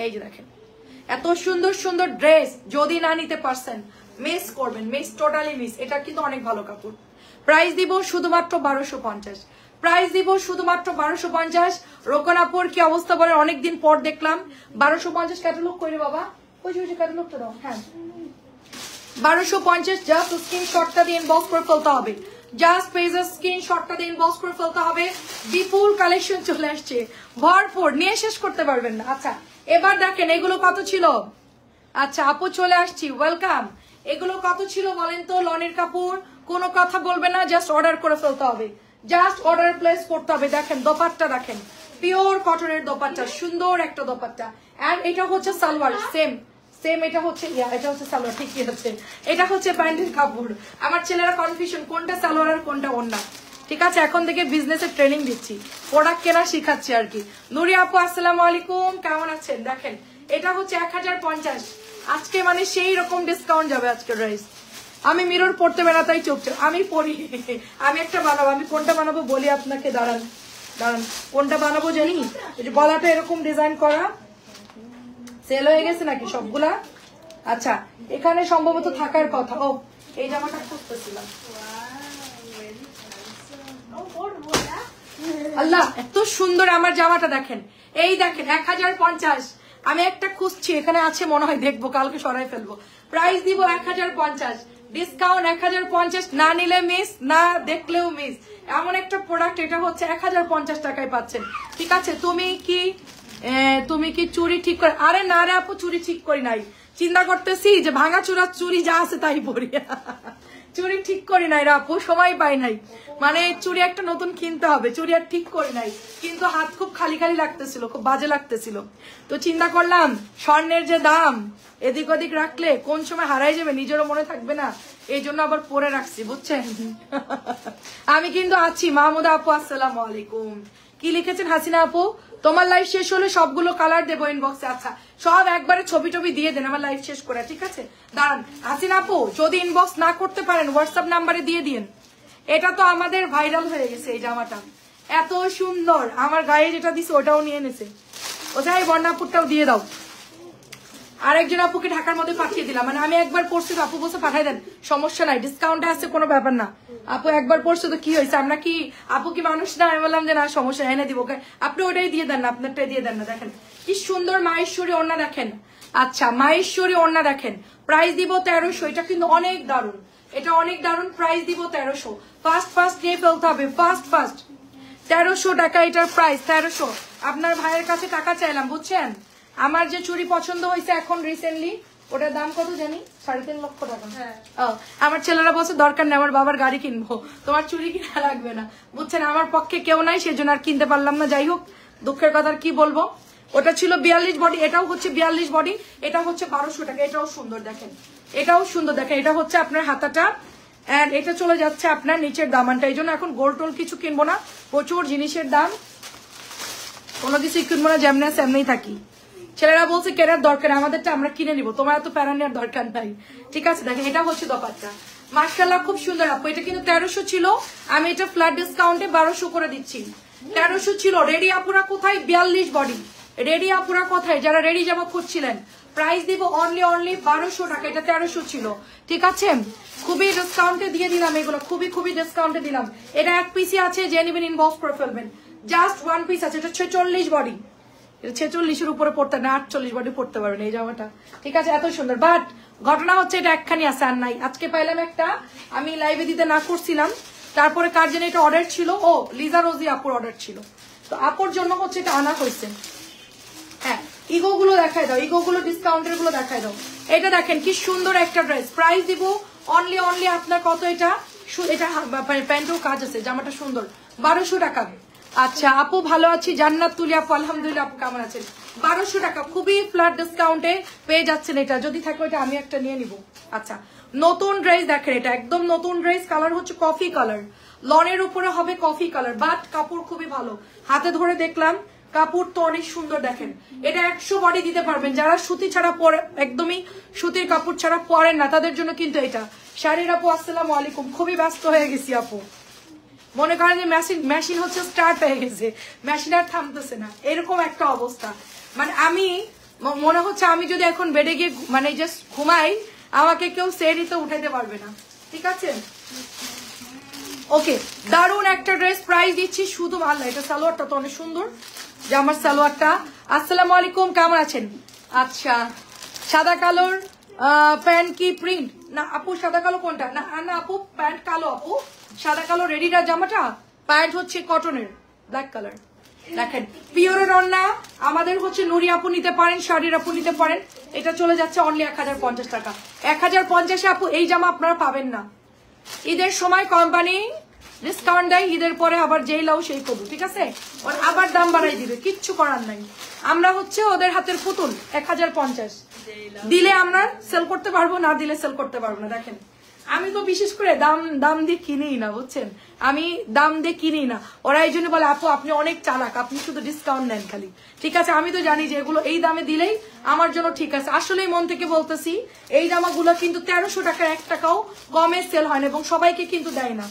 এই যে দেখেন এত সুন্দর সুন্দর ড্রেস, যদি না নিতে পারছেন মিস করবেন, মিস টোটালি মিস। এটা কিন্তু অনেক ভালো কাপড়। প্রাইস দিব শুধুমাত্র 1250, প্রাইস দিব শুধুমাত্র 1250। রোকনাপুর কি অবস্থা বলেন, অনেকদিন পর দেখলাম। 1250 ক্যাটালগ করে বাবা, ওই যে ক্যাটালগটা দাও, হ্যাঁ 1250। জাস্ট স্ক্রিনশটটা দিয়ে ইনবক্স করে ফেলতে হবে, জাস্ট পেজের স্ক্রিনশটটা দিয়ে ইনবক্স করে ফেলতে হবে। বিপুল কালেকশন চলে আসছে, ভরপুর, নিয়ে শেষ করতে পারবেন না। আচ্ছা এবার দেখেন এগুলো কত ছিল। আচ্ছা আপু চলে আসছি, ওয়েলকাম। এগুলো কত ছিল বলেন তো, লনের কাপড়, কোনো কথা বলবে না, জাস্ট অর্ডার করে ফেলতে হবে, জাস্ট অর্ডার প্লেস করতে হবে। দেখেন দোপাট্টা দেখেন, পিওর কটনের দোপাট্টা, সুন্দর একটা দোপাট্টা। আর এটা হচ্ছে সালোয়ার, সেম সেম, এটা হচ্ছে এটা হচ্ছে সালোয়ার, ঠিকই আছে, এটা হচ্ছে প্যান্টের কাপড়। আমার ছেলেরা কনফিউশন কোনটা সালোয়ার আর কোনটা ওড়না, ঠিক আছে। এখন থেকে বিজনেসের ট্রেনিং দিচ্ছি, প্রোডাক্ট কেনা শিখাচ্ছি আর কি। নুরি আপু আসসালামু আলাইকুম, কেমন আছেন। দেখেন এটা হচ্ছে 1050 আজকে, মানে সেই রকম ডিসকাউন্ট যাবে আজকে ড্রেস। আমি মিরর পড়তে বেড়া তাই চোখছে, আমি পড়ি, আমি একটা বানাবো, আমি কোনটা বানাবো বলি আপনাকে, দাঁড়ান দাঁড়ান, কোনটা বানাবো জানি, গলাটা এরকম ডিজাইন করা, সেল হয়ে গেছে নাকি সবগুলা। আচ্ছা এখানে সম্ভবত থাকার কথা, ও এই জামাটা খুঁজতেছিলাম। আল্লাহ এত সুন্দর আমার জামাটা, দেখেন এই দেখেন 1050। আমি একটা খুঁজছি, এখানে আছে মনে হয়, দেখবো কালকে সরাই ফেলবো। প্রাইস দিব 1050, ডিসকাউন্ট 1050, না নিলে মিস, না দেখলেও মিস, এমন একটা প্রোডাক্ট। এটা হচ্ছে 1050 টাকায় পাচ্ছেন, ঠিক আছে। তুমি কি চুরি ঠিক করে, আরে না রে আপু চুরি ঠিক করি নাই, চিন্তা করতেছি যে ভাঙা চূড়া চুরি যা আছে তাই পরি, চুরি ঠিক করি নাই রে আপু, সময় পাই নাই, মানে চুরি একটা নতুন কিনতে হবে, চুরি আর ঠিক করি নাই, কিন্তু হাত খুব খালি খালি লাগতেছিল, খুব বাজে লাগতেছিল। তো চিন্তা করলাম স্বর্ণের যে দাম, এদিক ওদিক রাখলে কোন সময় হারাই যাবে, নিজেরও মনে থাকবে না, এই জন্য আবার পরে রাখছি, বুঝছেন। আমি কিন্তু আছি। মাহমুদা আপু আসসালামু আলাইকুম, কি লিখেছেন হাসিনা আপু, তোমার লাইভ শেষ হলে সবগুলো কালার দেবো ইনবক্সে। আচ্ছা সব একবারে ছবি টবি দিয়ে দেন আমার লাইভ শেষ করে, ঠিক আছে। দাঁড়ান হাসিনা আপু, যদি ইনবক্স না করতে পারেন হোয়াটসঅ্যাপ নাম্বারে দিয়ে দিন। এটা তো আমাদের ভাইরাল হয়ে গেছে এই জামাটা, এত সুন্দর, আমার গায়ে যেটা দিছে ওটাও নিয়ে এনেছে, ওটা এই বর্ণাপুরটাও দিয়ে দাও। আরেকজন আপুকে ঢাকার মধ্যে পাঠিয়ে দিলাম, মানে আমি একবার পড়ছি তো আপু বসে পাঠাই দেন, সমস্যা নাই, ডিসকাউন্ট আসছে কোনো ব্যাপার না। আপু একবার পড়ছে তো কি হয়েছে, আমরা কি আপু কি মানুষ না, আমি বললাম যে না সমস্যা এনে দিব, আপনি ওটাই দিয়ে দেন না, আপনারটাই দিয়ে দেন না। দেখেন কি সুন্দর মাহেশ্বরী ওড়না দেখেন। আচ্ছা মাহেশ্বরী ওড়না দেখেন, প্রাইস দিব 1300, এটা কিন্তু অনেক দারুণ, এটা অনেক দারুণ, প্রাইস দিব 1300। ফার্স্ট নিয়ে ফেলতে হবে, ফার্স্ট 1300 টাকা এটার প্রাইস, 1300। আপনার ভাইয়ের কাছে টাকা চাইলাম, বুঝছেন। আমার যে চুড়ি পছন্দ হয়েছে এখন রিসেন্টলি, ওটার দাম কত জানি, 3.5 লক্ষ টাকা। আমার ছেলেরা বলছে দরকার নেই, আমার বাবার গাড়ি কিনবো, তোমার চুড়ি কিনা লাগবে না, বুঝছেন। আমার পক্ষে কেউ নাই, সেজন্য আর কিনতে পারলাম না। যাই হোক দুঃখের কথা কি বলবো। ওটা ছিল 42 বডি, এটাও হচ্ছে 42 বডি, এটা হচ্ছে 1200 টাকা। এটাও সুন্দর দেখেন, এটাও সুন্দর দেখেন, এটা হচ্ছে আপনার হাতাটা, এন্ড এটা চলে যাচ্ছে আপনার নিচের দামানটা। এই জন্য এখন গোল্ড টোল কিছু কিনবো না, প্রচুর জিনিসের দাম, কোনো কিছু কিনবো না, যেমন সেমনি থাকি। ছেলেরা বলছে কেনার দরকার, আমাদেরটা আমরা কিনে নিবো, তোমার তো প্যারা নেওয়ার দরকার নাই, ঠিক আছে। দেখেন এটা হচ্ছে দোপাট্টা, মাশাআল্লাহ খুব সুন্দর আপু। এটা কিন্তু 1300 ছিল, আমি এটা ফ্ল্যাট ডিসকাউন্টে 1200 করে দিচ্ছি। 1300 ছিল। রেডি আপুরা কোথায়, 42 বডি, রেডি আপুরা কোথায়, যারা রেডি জামা খুঁজছিলেন, প্রাইস দিব অনলি 1200 টাকা, এটা 1300 ছিল, ঠিক আছে। খুবই ডিসকাউন্টে দিয়ে দিলাম, এগুলো খুবই ডিসকাউন্টে দিলাম। এটা এক পিসি আছে, যে নেবেন ইনবক্স করে ফেলবেন, জাস্ট ওয়ান পিস আছে, এটা 46 বডি, এটা 46-এর উপরে পড়তে না, 48 বডি পড়তে পারবেন এই জামাটা, ঠিক আছে? এত সুন্দর। বাট ঘটনা হচ্ছে এটা একখানি আছে আর নাই। আজকে পাইলাম একটা, আমি লাইভে দিতে না করছিলাম, তারপরে কার জন্য এটা অর্ডার ছিল, ও লিজা রোজি আপুর অর্ডার ছিল, তো আপুর জন্য হচ্ছে এটা আনা হয়েছে। হ্যাঁ, ইগো গুলো দেখাই দাও, ইগো গুলো ডিসকাউন্টের গুলো দেখাই দাও। এটা দেখেন কি সুন্দর একটা ড্রেস, প্রাইস দিব অনলি আপনার কত, এটা এটা প্যান্টেও কাজ আছে, জামাটা সুন্দর, 1200 টাকা। আচ্ছা আপু ভালো আছি, জান্নাত তুলি আপু আলহামদুলিল্লাহ, আপু কেমন আছেন? 1200 টাকা খুবই ফ্ল্যাট ডিসকাউন্টে পেয়ে যাচ্ছেন এটা, যদি থাকে ওইটা আমি একটা নিয়ে নিব। আচ্ছা নতুন ড্রেস দেখেন, এটা একদম নতুন ড্রেস, কালার হচ্ছে কফি কালার, লনের উপরে হবে কফি কালার, বাট কাপড় খুবই ভালো, হাতে ধরে দেখলাম কাপড় তো অনেক সুন্দর। দেখেন এটা 100 বডি দিতে পারবেন, যারা সুতি ছাড়া পরে, একদমই সুতির কাপড় ছাড়া পরেন না, তাদের জন্য কিন্তু এটা। শাড়ির আপু আসসালামু আলাইকুম, খুবই ব্যস্ত হয়ে গেছি আপু, মনে করেন যে মেশিন হচ্ছে স্টার্ট হয়ে গেছে, মেশিন আর থামতেছে না, এরকম একটা অবস্থা। মানে আমি মনে হচ্ছে আমি যদি এখন বেডে গিয়ে মানে জাস্ট ঘুমাই, আমাকে কেউ সেরিতে উঠাইতে পারবে না, ঠিক আছে? ওকে, দারুন একটা ড্রেস, প্রাইস দিচ্ছি শুধু ভালো। এটা সালোয়ারটা তো অনেক সুন্দর, জামার সালোয়ারটা। আসসালামু আলাইকুম, কেমন আছেন? আচ্ছা সাদা কালোর প্যান্ট কি প্রিন্ট না আপু? সাদা কালো কোনটা? না না আপু প্যান্ট কালো, আপু সাদা কালো রেডিটা জামাটা, প্যান্ট হচ্ছে কটনের ব্ল্যাক কালার। দেখেন পিওরের অন্না আমাদের হচ্ছে নুরি আপু নিতে পারেন, শাড়ির আপু নিতে পারেন। এটা চলে যাচ্ছে অনলি 1050 টাকা। 1050-এ আপু এই জামা আপনারা পাবেন না, ঈদের সময় কোম্পানি ডিসকাউন্ট দেয়, ঈদের পরে আবার যেই লাও সেই কবু, ঠিক আছে? ওর আবার দাম বাড়াই দিবে, কিচ্ছু করার নাই। আমরা হচ্ছে ওদের হাতের পুতুল, 1050 দিলে আমরা সেল করতে পারবো, না দিলে সেল করতে পারবো না। দেখেন আমি তো বিশেষ করে দাম দিয়ে কিনেই না, বুঝছেন? আমি দাম দিয়ে কিনি না, ওরা এই জন্য বলে আপু আপনি অনেক চালাক, আপনি শুধু ডিসকাউন্ট নেন খালি, ঠিক আছে? আমি তো জানি যে এগুলো এই দামে দিলেই আমার জন্য ঠিক আছে। আসলে মন থেকে বলতেছি, এই জামাগুলো কিন্তু 1300 টাকার 1 টাকাও কমে সেল হয় না, এবং সবাইকে কিন্তু দেয় না।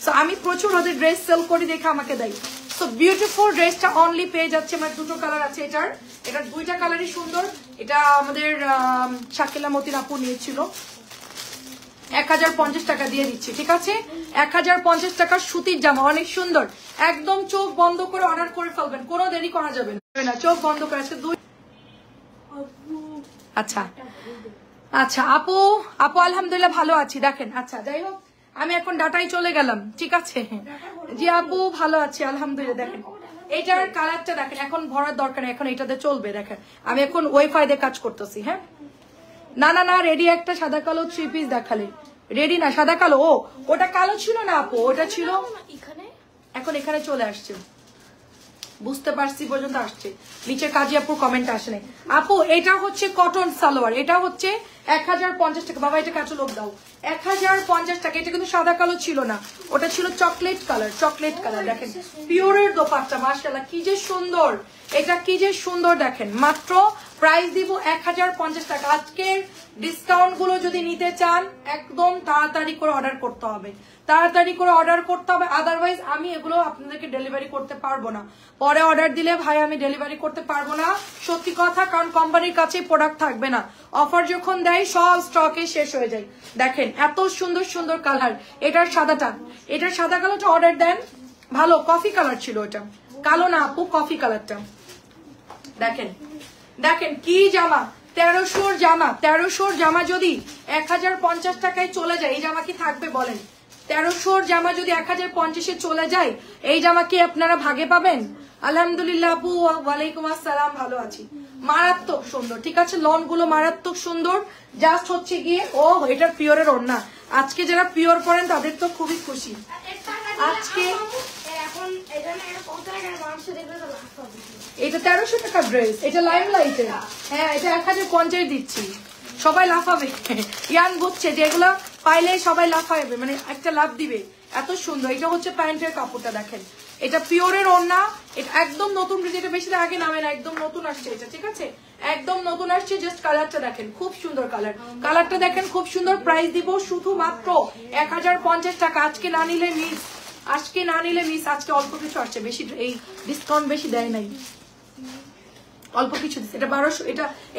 সো আমি প্রচুর ওদের ড্রেস সেল করি দেখে আমাকে দেয়। সো বিউটিফুল ড্রেসটা অনলি পেয়ে যাচ্ছে, আমার দুটো কালার আছে এটার দুইটা কালারই সুন্দর। এটা আমাদের শাকিলা মতিন আপু নিয়েছিল, 1050 টাকা দিয়ে দিচ্ছি, ঠিক আছে? 1050 টাকার সুতির জামা, অনেক সুন্দর, একদম চোখ বন্ধ করে অর্ডার করে ফেলবেন, কোনো দেরি করা যাবে না, চোখ বন্ধ করে। আচ্ছা আচ্ছা আপু আলহামদুলিল্লাহ ভালো আছি। দেখেন আচ্ছা যাই হোক, আমি এখন ডাটাই চলে গেলাম, ঠিক আছে? জি আপু ভালো আছি আলহামদুলিল্লাহ। দেখেন এটার কালারটা দেখেন, এখন ভরার দরকার নেই, এখন এটাতে চলবে। দেখেন আমি এখন ওয়াইফাই দিয়ে কাজ করতেছি। হ্যাঁ না না না, রেডি একটা সাদা কালো 3 পিস দেখালে, রেডি না সাদা কালো, ওটা কালো ছিল না আপু, ওটা ছিল এখন এখানে চলে আসছে, বুঝতে পারছি পর্যন্ত আসছে, নিচে কাজী আপুর কমেন্ট আসে নাই। আপু এটা হচ্ছে কটন সালোয়ার, এটা হচ্ছে 1050 টাকা। বাবা এটা কাছে লোক দাও, 1050 টাকা। এটা কিন্তু সাদা কালো ছিল না, ওটা ছিল চকলেট কালার। দেখেন পিওরের দোপাট্টা, মাশাআল্লাহ কি যে সুন্দর, এটা কি যে সুন্দর। দেখেন মাত্র প্রাইস দিব 1050 টাকা। আজকের ডিসকাউন্ট গুলো যদি নিতে চান একদম তাড়াতাড়ি করে অর্ডার করতে হবে, আদারওয়াইজ আমি এগুলো আপনাদেরকে ডেলিভারি করতে পারবো না। পরে অর্ডার দিলে ভাই আমি ডেলিভারি করতে পারবো না, সত্যি কথা, কারণ কোম্পানির কাছে প্রোডাক্ট থাকবে না। অফার যখন দেয় সব স্টকে শেষ হয়ে যায়। দেখেন এত সুন্দর সুন্দর কালার, এটার সাদা কালোটা অর্ডার দেন, ভালো কফি কালার ছিল, ওটা কালো না আপু, কফি কালারটা। দেখেন কি জামা, 1300 জামা যদি 1050 টাকায় চলে যায়, এই জামা কি থাকবে বলেন? 1300 জামা যদি 1050-এ চলে যায়, এই জামা কি আপনারা ভাগে পাবেন? আলহামদুলিল্লাহ আপু ওয়ালাইকুম আসসালাম, ভালো আছি। মারাত্মক সুন্দর, ঠিক আছে? লন গুলো মারাত্মক সুন্দর, জাস্ট হচ্ছে গিয়ে এটা পিওরের ওড়না। আজকে যারা পিওর পরেন তাদের তো খুবই খুশি। আজকে এটা 1300 টাকা ড্রেস, এটা লাইম লাইটের, হ্যাঁ এটা 1050 দিচ্ছি, সবাই লাফাবে। ইয়ান বুঝছে যে এগুলো পাইলে সবাই লাফাবে, মানে একটা লাভ দিবে, এত সুন্দর। এটা হচ্ছে প্যান্টের কাপড়টা, দেখেন এটা পিওরের ওড়না, এটা একদম নতুন, এটা বেশি আগে নামে না, একদম নতুন আসছে এটা, ঠিক আছে? একদম নতুন আসছে। জাস্ট কালারটা দেখেন, খুব সুন্দর কালারটা দেখেন, খুব সুন্দর। প্রাইস দিব শুধুমাত্র 1050 টাকা। আজকে না নিলে মিস, আজকে অল্প কিছু আসছে, বেশি এই ডিসকাউন্ট বেশি দেয় নাই, অল্প কিছু দিচ্ছে। এটা 1200,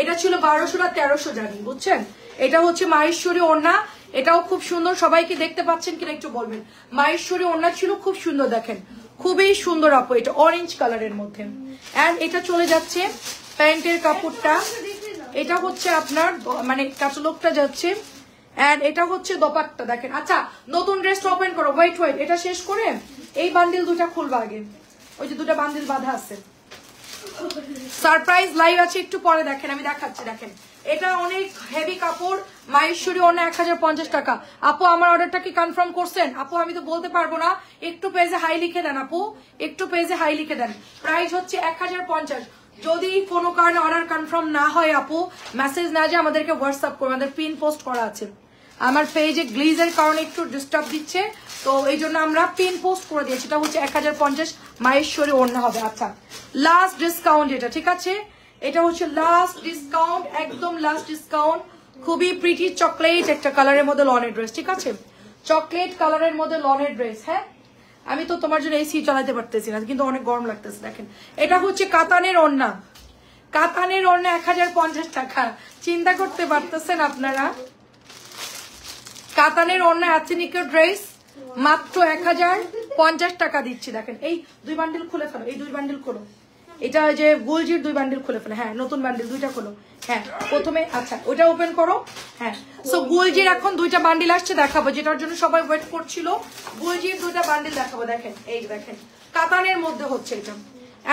এটা ছিল 1200 না 1300 জানি, বুঝছেন? এটা হচ্ছে মাহেশ্বরী ওড়না, এটাও খুব সুন্দর। সবাইকে দেখতে পাচ্ছেন কিনা একটু বলবেন। মাহেশ্বরী ওড়না ছিল খুব সুন্দর, দেখেন খুবই সুন্দর আপু, এটা অরেঞ্জ কালারের মধ্যে। এন্ড এটা চলে যাচ্ছে প্যান্টের কাপড়টা, এটা হচ্ছে আপনার মানে কাঁচলোকটা যাচ্ছে, এন্ড এটা হচ্ছে দোপাট্টা দেখেন। আচ্ছা নতুন ড্রেস ওপেন করো, হোয়াইট হোয়াইট, এটা শেষ করে এই বান্ডিল দুটা খুলবা আগে, ওই যে দুটা বান্ডিল বাঁধা আছে। সারপ্রাইজ লাইভ আছে, একটু পরে দেখেন, আমি দেখাচ্ছি। দেখেন এটা অনেক হেভি কাপড়, মাহেশ্বরী অন্য 1050 টাকা। আপু আমার অর্ডারটা কি কনফার্ম করছেন? আপু আমি তো বলতে পারবো না, একটু পেজে হাই লিখে দেন আপু, একটু পেজে হাই লিখে দেন। প্রাইস হচ্ছে 1050। যদি কোনো কারণে অর্ডার কনফার্ম না হয় আপু, মেসেজ না যে আমাদেরকে হোয়াটসঅ্যাপ করবে, আমাদের পিন পোস্ট করা আছে। আমার পেজে গ্লিজের কারণে একটু ডিস্টার্ব দিচ্ছে, তো এই জন্য আমরা পিন পোস্ট করে দিয়েছি। এটা হচ্ছে 1050 মাহেশ্বরী ওড়না হবে। আচ্ছা লাস্ট ডিসকাউন্ট এটা, ঠিক আছে, এটা হচ্ছে লাস্ট ডিসকাউন্ট, একদম লাস্ট ডিসকাউন্ট। খুবই প্রিটি চকলেট একটা কালারের মধ্যে লনের ড্রেস, ঠিক আছে, চকলেট কালারের মধ্যে লনের ড্রেস। হ্যাঁ আমি তো তোমার জন্য এসি চালাতে পারতেছি না, কিন্তু অনেক গরম লাগতেছে। দেখেন এটা হচ্ছে কাতানের ওড়না, কাতানের ওড়না 1050 টাকা। চিন্তা করতে পারতেছেন আপনারা, কাতানের ওড়না এথনিকের ড্রেস মাত্র 1050 টাকা দিচ্ছি। দেখেন এই দুই বান্ডিল খুলে ফেলো, এই দুই বান্ডিল খোলো, এটা যে গুলজির দুই বান্ডিল খুলে ফেলো। হ্যাঁ নতুন বান্ডিল দুইটা খোলো। হ্যাঁ প্রথমে আচ্ছা ওটা ওপেন করো। হ্যাঁ সো গুলজির এখন দুইটা বান্ডিল আসছে, দেখাবো, যেটার জন্য সবাই ওয়েট করছিল। গুলজির দুইটা বান্ডিল দেখাবো। দেখেন এই দেখেন কাতানের মধ্যে হচ্ছে এটা,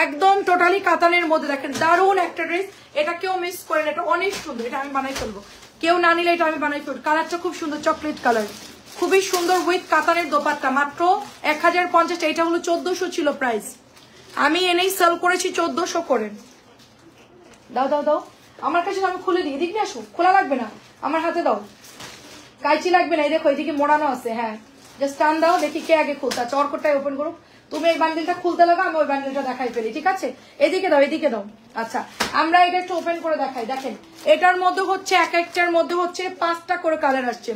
একদম টোটালি কাতানের মধ্যে। দেখেন দারুণ একটা ড্রেস, এটা কেউ মিস করেন, এটা অনেক সুন্দর, এটা আমি বানাই ফেলবো, কেউ না নিলে এটা আমি বানাই ফেলবো। কালারটা খুব সুন্দর, চকলেট কালার, খুবই সুন্দর উইথ কাতানের দোপাট্টা, মাত্র 1050। এটা হলো 1400 ছিল প্রাইস, আমি এনেই সেল করেছি 1400 করে। দাও দাও দাও আমার কাছে, আমি খুলে দিই, এদিকে আসো, খোলা লাগবে না, আমার হাতে দাও, কাইচি লাগবে না। এই দেখো এদিকে মোড়ানো আছে। হ্যাঁ জাস্ট টান দাও, দেখি কে আগে খুলতে। আচ্ছা অর্কটাই ওপেন করো, তুমি এই বান্ডিলটা খুলতে লাগো, আমি ওই বান্ডিলটা দেখাই ফেলি, ঠিক আছে, এদিকে দাও, এদিকে দাও। আচ্ছা আমরা এটা একটু ওপেন করে দেখাই। দেখেন এটার মধ্যে হচ্ছে এক একটার মধ্যে হচ্ছে 5টা করে কালার আসছে।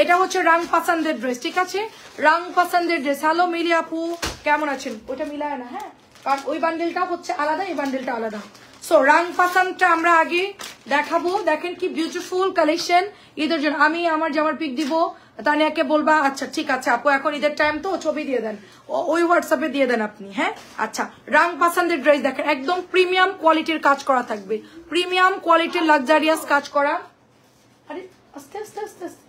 এটা হচ্ছে রাং পাসান্দের ড্রেস, ঠিক আছে, রাং পাসান্দের ড্রেস। হ্যালো মিলি আপু কেমন আছেন? ওইটা মিলায় না, হ্যাঁ কারণ ওই বান্ডিলটা হচ্ছে আলাদা, এই বান্ডিলটা আলাদা। সো রাং পাসানটা আমরা আগে দেখাবো। দেখেন কি বিউটিফুল কালেকশন ঈদের জন্য। আমি আমার জামার পিক দিব, তানিয়াকে বলবা আচ্ছা ঠিক আছে আপু এখন ঈদের টাইম তো ছবি দিয়ে দেন, ওই হোয়াটসঅ্যাপে দিয়ে দেন আপনি। হ্যাঁ আচ্ছা রাং পাসানদের ড্রেস দেখেন, একদম প্রিমিয়াম কোয়ালিটির কাজ করা থাকবে, প্রিমিয়াম কোয়ালিটির লাক্সারিয়াস কাজ করা। আরে আস্তে আস্তে আস্তে আস্তে,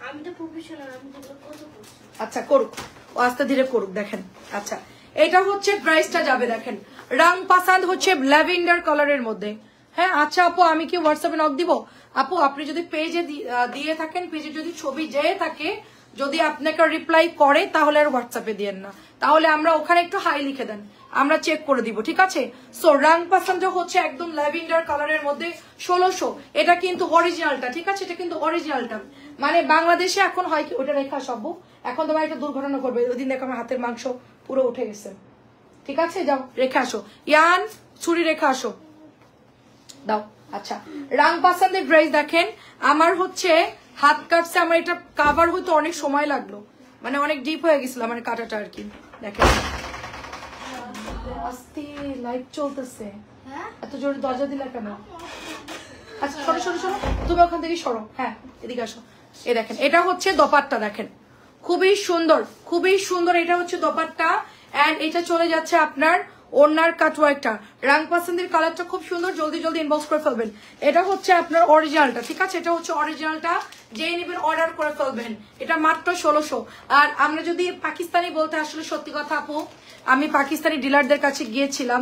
আমি তো প্রফেশনাল, আমি তো কত করছি। আচ্ছা করুক, ও আস্তে ধীরে করুক। দেখেন আচ্ছা এটা হচ্ছে প্রাইসটা যাবে। দেখেন রাং পাসান্দ হচ্ছে ল্যাভেন্ডার কালারের মধ্যে। হ্যাঁ আচ্ছা আপু আমি কি হোয়াটসঅ্যাপে নক দিব? আপু আপনি যদি পেজে দিয়ে থাকেন, পেজে যদি ছবি যেয়ে থাকে, যদি আপনাকে রিপ্লাই করে তাহলে আর হোয়াটসঅ্যাপে দিয়েন না, তাহলে আমরা ওখানে একটু হাই লিখে দেন, আমরা চেক করে দিব, ঠিক আছে। সো রাং পাসান্দ হচ্ছে একদম ল্যাভেন্ডার কালারের মধ্যে 1600। এটা কিন্তু অরিজিনালটা, ঠিক আছে, এটা কিন্তু অরিজিনালটা। মানে বাংলাদেশে এখন হয় কি, ওটা রেখা সব, এখন তোমার একটা দুর্ঘটনা করবে। ওই দিন দেখো আমার হাতের মাংস পুরো উঠে গেছে, ঠিক আছে, যাও রেখে আসো, ইয়ান ছুরি রেখে আসো, দাও। আচ্ছা রাং পাসান্দের ড্রেস দেখেন, আমার হচ্ছে হাত কাটছে, আমার এটা কাভার হইতে অনেক সময় লাগলো, মানে অনেক ডিপ হয়ে গেছিল মানে কাটাটা আর কি। দেখেন আস্তে লাইট চলতেছে, এত জোরে দরজা দিলে কেন? আচ্ছা সরো সরো সরো, তুমি ওখান থেকে সরো, হ্যাঁ এদিকে আসো। এই দেখেন এটা হচ্ছে দোপাট্টা, দেখেন খুবই সুন্দর, খুবই সুন্দর। এটা হচ্ছে দোপাট্টা, এন্ড এটা চলে যাচ্ছে আপনার ওড়নার কাটওয়ার্কটা। রাং পাসান্দের কালারটা খুব সুন্দর, জলদি জলদি ইনবক্স করে ফেলবেন। এটা হচ্ছে আপনার অরিজিনালটা, ঠিক আছে, এটা হচ্ছে অরিজিনালটা, যেই নেবেন অর্ডার করে ফেলবেন। এটা মাত্র 1600। আর আমরা যদি পাকিস্তানি বলতে, আসলে সত্যি কথা আপু, আমি পাকিস্তানি ডিলারদের কাছে গিয়েছিলাম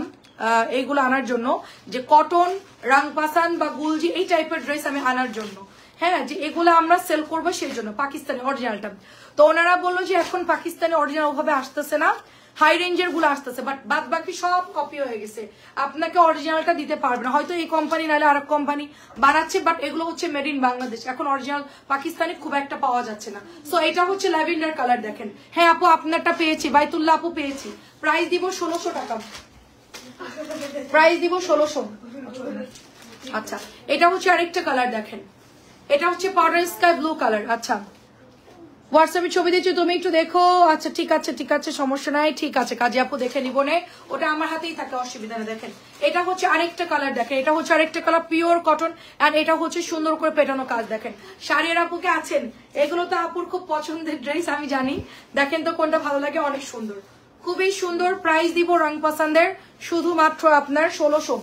এইগুলো আনার জন্য, যে কটন রাং পাসান বা গুলজি এই টাইপের ড্রেস আমি আনার জন্য, হ্যাঁ যে এগুলো আমরা সেল করবো সেই জন্য, পাকিস্তানি অরিজিনালটা। তো ওনারা বললো যে এখন পাকিস্তানি অরিজিনাল ওভাবে আসতেছে না, হাই রেঞ্জের গুলো আসতেছে, বাট বাদ বাকি সব কপি হয়ে গেছে, আপনাকে অরিজিনালটা দিতে পারবে না। হয়তো এই কোম্পানি নাহলে আরেক কোম্পানি বানাচ্ছে, বাট এগুলো হচ্ছে মেড ইন বাংলাদেশ, এখন অরিজিনাল পাকিস্তানি খুব একটা পাওয়া যাচ্ছে না। সো এটা হচ্ছে ল্যাভেন্ডার কালার, দেখেন। হ্যাঁ আপু আপনারটা পেয়েছি, বাইতুল্লাহ আপু পেয়েছি। প্রাইস দিব 1600 টাকা, প্রাইস দিব 1600। আচ্ছা এটা হচ্ছে আরেকটা কালার, দেখেন এটা হচ্ছে পাউডার স্কাই ব্লু কালার। আচ্ছা হোয়াটসঅ্যাপে ছবি দিচ্ছি, তুমি একটু দেখো। আচ্ছা ঠিক আছে ঠিক আছে, সমস্যা নাই, ঠিক আছে কাজী আপু দেখে নিব নে, ওটা আমার হাতেই থাকে, অসুবিধা নেই। দেখেন এটা হচ্ছে আরেকটা কালার, দেখেন এটা হচ্ছে আরেকটা কালার, পিওর কটন, আর এটা হচ্ছে সুন্দর করে পেটানো কাজ। দেখেন শাড়ির আপুকে আছেন, এগুলো তো আপুর খুব পছন্দের ড্রেস আমি জানি। দেখেন তো কোনটা ভালো লাগে, অনেক সুন্দর, খুবই সুন্দর, প্রাইস দিব রং পছন্দের শুধুমাত্র আপনার 1600।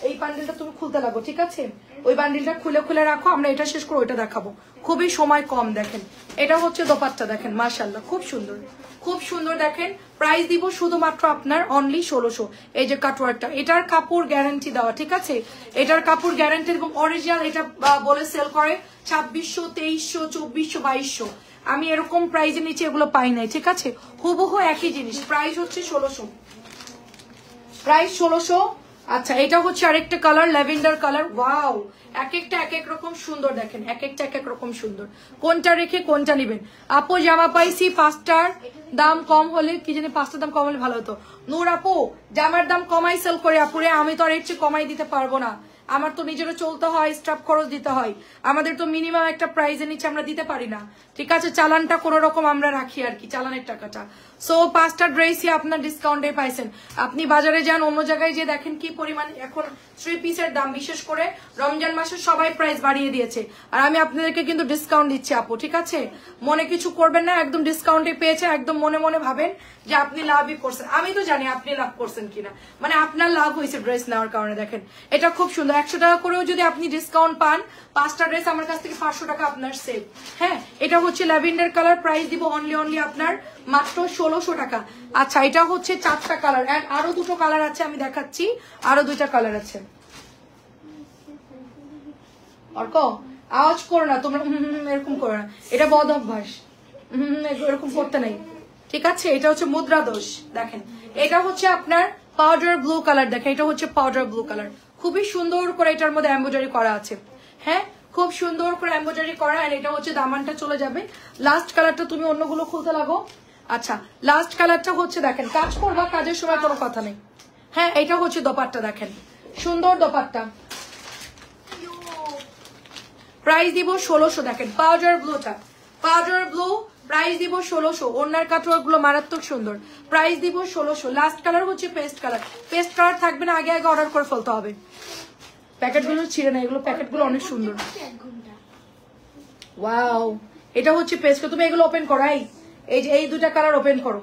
এই বান্ডিলটা তুমি খুলতে লাগো, ঠিক আছে? ওই বান্ডিলটা খুলে খুলে রাখো, আমরা এটা শেষ করে ওইটা দেখাবো। খুবই সময় কম। দেখেন এটা হচ্ছে দোপাট্টা, দেখেন মাশাআল্লাহ খুব সুন্দর, খুব সুন্দর। দেখেন প্রাইস দিব শুধুমাত্র আপনার অনলি 1600। এই যে কাটওয়ার্কটা, এটার কাপড় গ্যারান্টি দেওয়া, ঠিক আছে? এটার কাপড় গ্যারান্টি এবং অরিজিনাল। এটা বলে সেল করে 2600, 2300, 2400, 2200। আমি এরকম প্রাইজের নিচে এগুলো পাই নাই, ঠিক আছে? হুবহু একই জিনিস, প্রাইস হচ্ছে 1600, প্রাইস 1600। আচ্ছা এটা হচ্ছে আরেকটা কালার, ল্যাভেন্ডার কালার। ওয়াও, এক একটা এক এক রকম সুন্দর। দেখেন এক একটা এক এক রকম সুন্দর, কোনটা রেখে কোনটা নিবেন। আপু জামা পাইছি 5টার দাম কম হলে, কি জানি 5টার দাম কম হলে ভালো হতো। নূর আপু জামার দাম কমাই সেল করে আপুরে, আমি তো আর এর চেয়ে কমাই দিতে পারবো না। আমার তো নিজেরও চলতে হয়, স্টাফ খরচ দিতে হয়, আমাদের তো মিনিমাম একটা প্রাইজের নিচে আমরা দিতে পারি না, ঠিক আছে? চালানটা কোনো রকম আমরা রাখি আর কি, চালানের টাকাটা। সো 5টা ড্রেসই আপনার ডিসকাউন্টে পাইছেন। আপনি বাজারে যান, অন্য জায়গায় যে দেখেন কি পরিমাণ এখন 3 পিসের দাম, বিশেষ করে রমজান মাসে সবাই প্রাইস বাড়িয়ে দিয়েছে, আর আমি আপনাদেরকে কিন্তু ডিসকাউন্ট দিচ্ছি আপু, ঠিক আছে? মনে কিছু করবেন না, একদম ডিসকাউন্টে পেয়েছে, একদম মনে মনে ভাবেন যে আপনি লাভই করছেন। আমি তো জানি আপনি লাভ করছেন কিনা, মানে আপনার লাভ হয়েছে ড্রেস নেওয়ার কারণে। দেখেন এটা খুব সুন্দর, 100 টাকা করেও যদি আপনি ডিসকাউন্ট পান, 5টা ড্রেস আমার কাছ থেকে 500 টাকা আপনার সেভ। হ্যাঁ, এটা হচ্ছে ল্যাভেন্ডার কালার, প্রাইস দিব অনলি আপনার মাত্র 1600 টাকা। আচ্ছা এটা হচ্ছে 4টা কালার, আরো 2টো কালার আছে, আমি দেখাচ্ছি। আরো 2টা কালার আছে। অর্ক আওয়াজ করো না তোমরা, এরকম করো না, এটা বদ অভ্যাস, এরকম করতে নাই, ঠিক আছে? এটা হচ্ছে মুদ্রা দোষ। দেখেন এটা হচ্ছে আপনার পাউডার ব্লু কালার, দেখেন এটা হচ্ছে পাউডার ব্লু কালার, খুবই সুন্দর করে এটার মধ্যে এমব্রয়ডারি করা আছে। হ্যাঁ, খুব সুন্দর করে এমব্রয়ডারি করা। আর এটা হচ্ছে দামানটা চলে যাবে। লাস্ট কালারটা তুমি অন্যগুলো খুলতে লাগো। আচ্ছা লাস্ট কালারটা হচ্ছে, দেখেন কাজ করবা, কাজের সময় কোনো কথা নেই। হ্যাঁ, এটা হচ্ছে দোপাট্টা, দেখেন সুন্দর দোপাট্টা, প্রাইস দিব 1600। দেখেন পাউডার ব্লুটা, পাউডার ব্লু, প্রাইস দিব 1600। ওনার কাটওয়ার্ক গুলো মারাত্মক সুন্দর, প্রাইস দিব 1600। লাস্ট কালার হচ্ছে পেস্ট কালার, পেস্ট কালার থাকবে না, আগে আগে অর্ডার করে ফেলতে হবে। প্যাকেটগুলো ছিঁড়ে না, এগুলো প্যাকেটগুলো অনেক সুন্দর। ওয়াও, এটা হচ্ছে পেস্ট। তুমি এগুলো ওপেন করো, এই যে এই 2টা কালার ওপেন করো।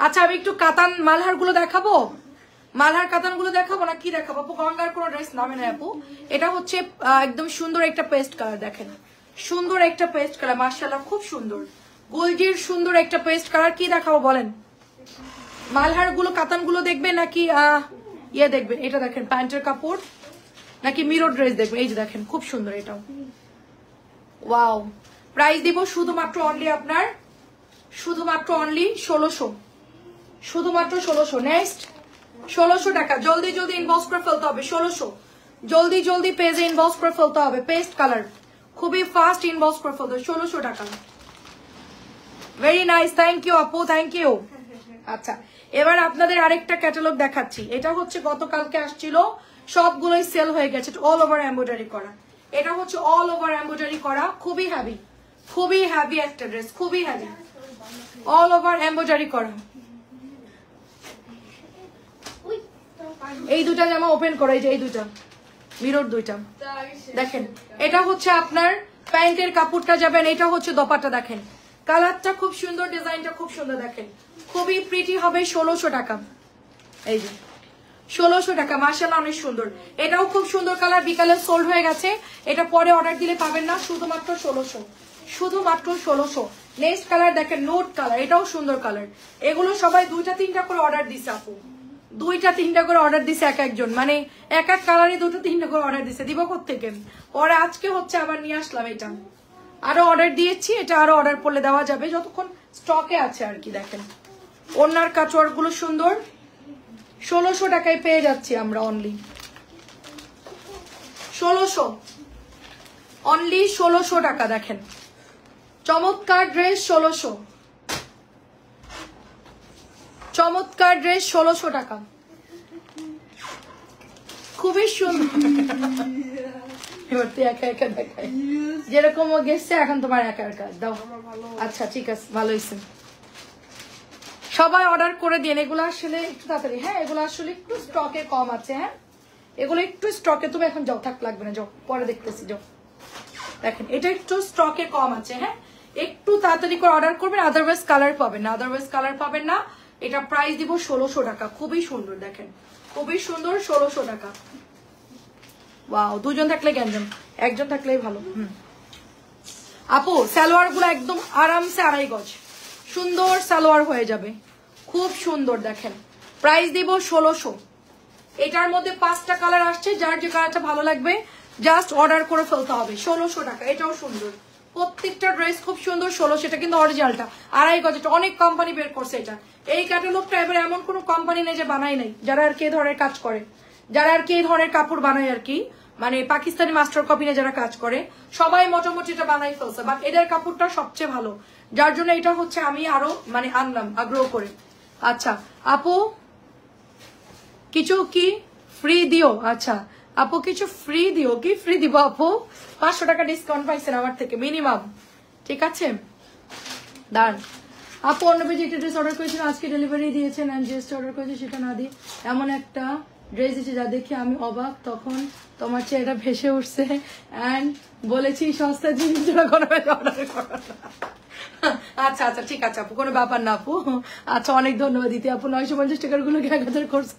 আচ্ছা আমি একটু কাতান মালহার গুলো দেখাবো, মালহার কাতান গুলো দেখাবো না কি দেখাবো আপু? গঙ্গার কোনো ড্রেস নামে না আপু। এটা হচ্ছে একদম সুন্দর একটা পেস্ট কালার, দেখেন সুন্দর একটা পেস্ট কালার, মাশাআল্লাহ খুব সুন্দর, গোলজির সুন্দর একটা পেস্ট কালার। কি দেখাবো বলেন? মালহার গুলো কাতান গুলো দেখবেন নাকি ইয়ে দেখবেন? এটা দেখেন প্যান্টের কাপড় নাকি মিরর ড্রেস দেখবেন? এই যে দেখেন খুব সুন্দর এটাও। ওয়াও, প্রাইস দিব শুধুমাত্র অনলি আপনার, শুধুমাত্র অনলি 1600, শুধুমাত্র 1600। নেক্সট 1600 টাকা, জলদি জলদি ইনবক্স করে ফেলতে হবে। 1600, জলদি জলদি পেজে ইনবক্স করে ফেলতে হবে। পেস্ট কালার, খুবই ফাস্ট ইনবক্স করে ফেলতে হবে। 1600 টাকা, ভেরি নাইস, থ্যাংক ইউ আপু, থ্যাংক ইউ। আচ্ছা এবার আপনাদের আরেকটা ক্যাটালগ দেখাচ্ছি। এটা হচ্ছে গতকালকে আসছিল, সবগুলোই সেল হয়ে গেছে। অল ওভার এমব্রয়ডারি করা, এটা হচ্ছে অল ওভার এমব্রয়ডারি করা, খুবই হ্যাভি, খুবই হ্যাভি একটা ড্রেস, খুবই হ্যাভি, অল ওভার এমব্রয়ডারি করা। এই 2টা জামা ওপেন করো, এই যে এই 2টা মিরর 2টা দেখেন। এটা হচ্ছে আপনার প্যান্টের কাপড়টা যাবেন, এটা হচ্ছে দোপাট্টা। দেখেন কালারটা খুব সুন্দর, ডিজাইনটা খুব সুন্দর, দেখেন খুবই প্রিটি হবে। 1600 টাকা, এই যে 1600 টাকা, মাশাআল্লাহ অনেক সুন্দর। এটাও খুব সুন্দর কালার, বিকালে সোল্ড হয়ে গেছে, এটা পরে অর্ডার দিলে পাবেন না, শুধুমাত্র 1600, শুধুমাত্র 1600। নেক্সট কালার দেখেন নোট কালার, এটাও সুন্দর কালার। এগুলো সবাই 2টা 3টা করে অর্ডার দিছে আপু, 2টা 3টা করে অর্ডার দিছে এক একজন, মানে এক এক কালারে 2টা 3টা করে অর্ডার দিছে। দিব কোত্থেকে? পরে আজকে হচ্ছে আবার নিয়ে আসলাম এটা, আরো অর্ডার দিয়েছি, এটা আরো অর্ডার করলে দেওয়া যাবে যতক্ষণ স্টকে আছে আর কি। দেখেন ওনার কাটওয়ার্ক গুলো সুন্দর, 1600 টাকায় পেয়ে যাচ্ছি আমরা অনলি 1600, অনলি 1600 টাকা। দেখেন চমৎকার ড্রেস, 1600, চমৎকার ড্রেস, 1600 টাকা, খুবই সুন্দর। এবার তুই একা একা দেখাই, যেরকম ও গেছে এখন তোমার একা একা দাও। আচ্ছা ঠিক আছে, ভালো হয়েছে। সবাই অর্ডার করে দিন, এগুলো আসলে একটু তাড়াতাড়ি। হ্যাঁ, এগুলো আসলে একটু স্টকে কম আছে। হ্যাঁ, এগুলো একটু স্টকে, তুমি এখন যাও, থাক লাগবে না, যাও পরে দেখতেছি, যাও। দেখেন এটা একটু স্টকে কম আছে। হ্যাঁ, একটু তাড়াতাড়ি করে অর্ডার করবেন, আদারওয়াইজ কালার পাবেন না। এটা প্রাইস দিব 1600 টাকা। খুবই সুন্দর দেখেন, খুবই সুন্দর, 1600 টাকা। ওয়াও, দুজন থাকলে গ্যাঞ্জাম, একজন থাকলেই ভালো। আপু সালোয়ার গুলো একদম আরামসে 2.5 গজ সুন্দর সালোয়ার হয়ে যাবে, খুব সুন্দর দেখেন। প্রাইস দিব 1600। এটার মধ্যে 5টা কালার আসছে, যার যে কালারটা ভালো লাগবে জাস্ট অর্ডার করে ফেলতে হবে। 1600 টাকা। এটাও সুন্দর, প্রত্যেকটা ড্রেস খুব সুন্দর। 1600, এটা কিন্তু অরিজিনালটা 2.5 গজ। এটা অনেক কোম্পানি বের করছে এটা। এই ক্যাটালগটা এবারে এমন কোনো কোম্পানি নেই যে বানাই নাই, যারা আর কি ধরনের কাজ করে, যারা আর কি ধরনের কাপড় বানায় আর কি, মানে পাকিস্তানি মাস্টার কপি নিয়ে যারা কাজ করে সবাই মোটামুটি এটা বানাই ফেলছে, বাট এদের কাপড়টা সবচেয়ে ভালো, যার জন্য এটা হচ্ছে আমি আরো মানে আনলাম আগ্রহ করে। আচ্ছা আপু কিছু কি ফ্রি দিও? আচ্ছা আপু কিছু ফ্রি দিও? কি ফ্রি দিব আপু? 500 টাকা ডিসকাউন্ট পাইছেন আমার থেকে মিনিমাম, ঠিক আছে? দাঁড়ান আপু, অন্য পেজে একটা ড্রেস অর্ডার করেছিলেন, আজকে ডেলিভারি দিয়েছেন, অ্যান্ড ড্রেসটা অর্ডার করেছি সেটা না দিয়ে এমন একটা ড্রেস দিচ্ছে যা দেখে আমি অবাক, তখন তোমার চেহারা ভেসে উঠছে অ্যান্ড বলেছি সস্তা জিনিস কোনো অর্ডার করো। আচ্ছা আচ্ছা ঠিক আছে আপু, কোনো ব্যাপার না আপু। আচ্ছা অনেক ধন্যবাদ দিতে আপু। 950 টাকার গুলো 1000 করছে।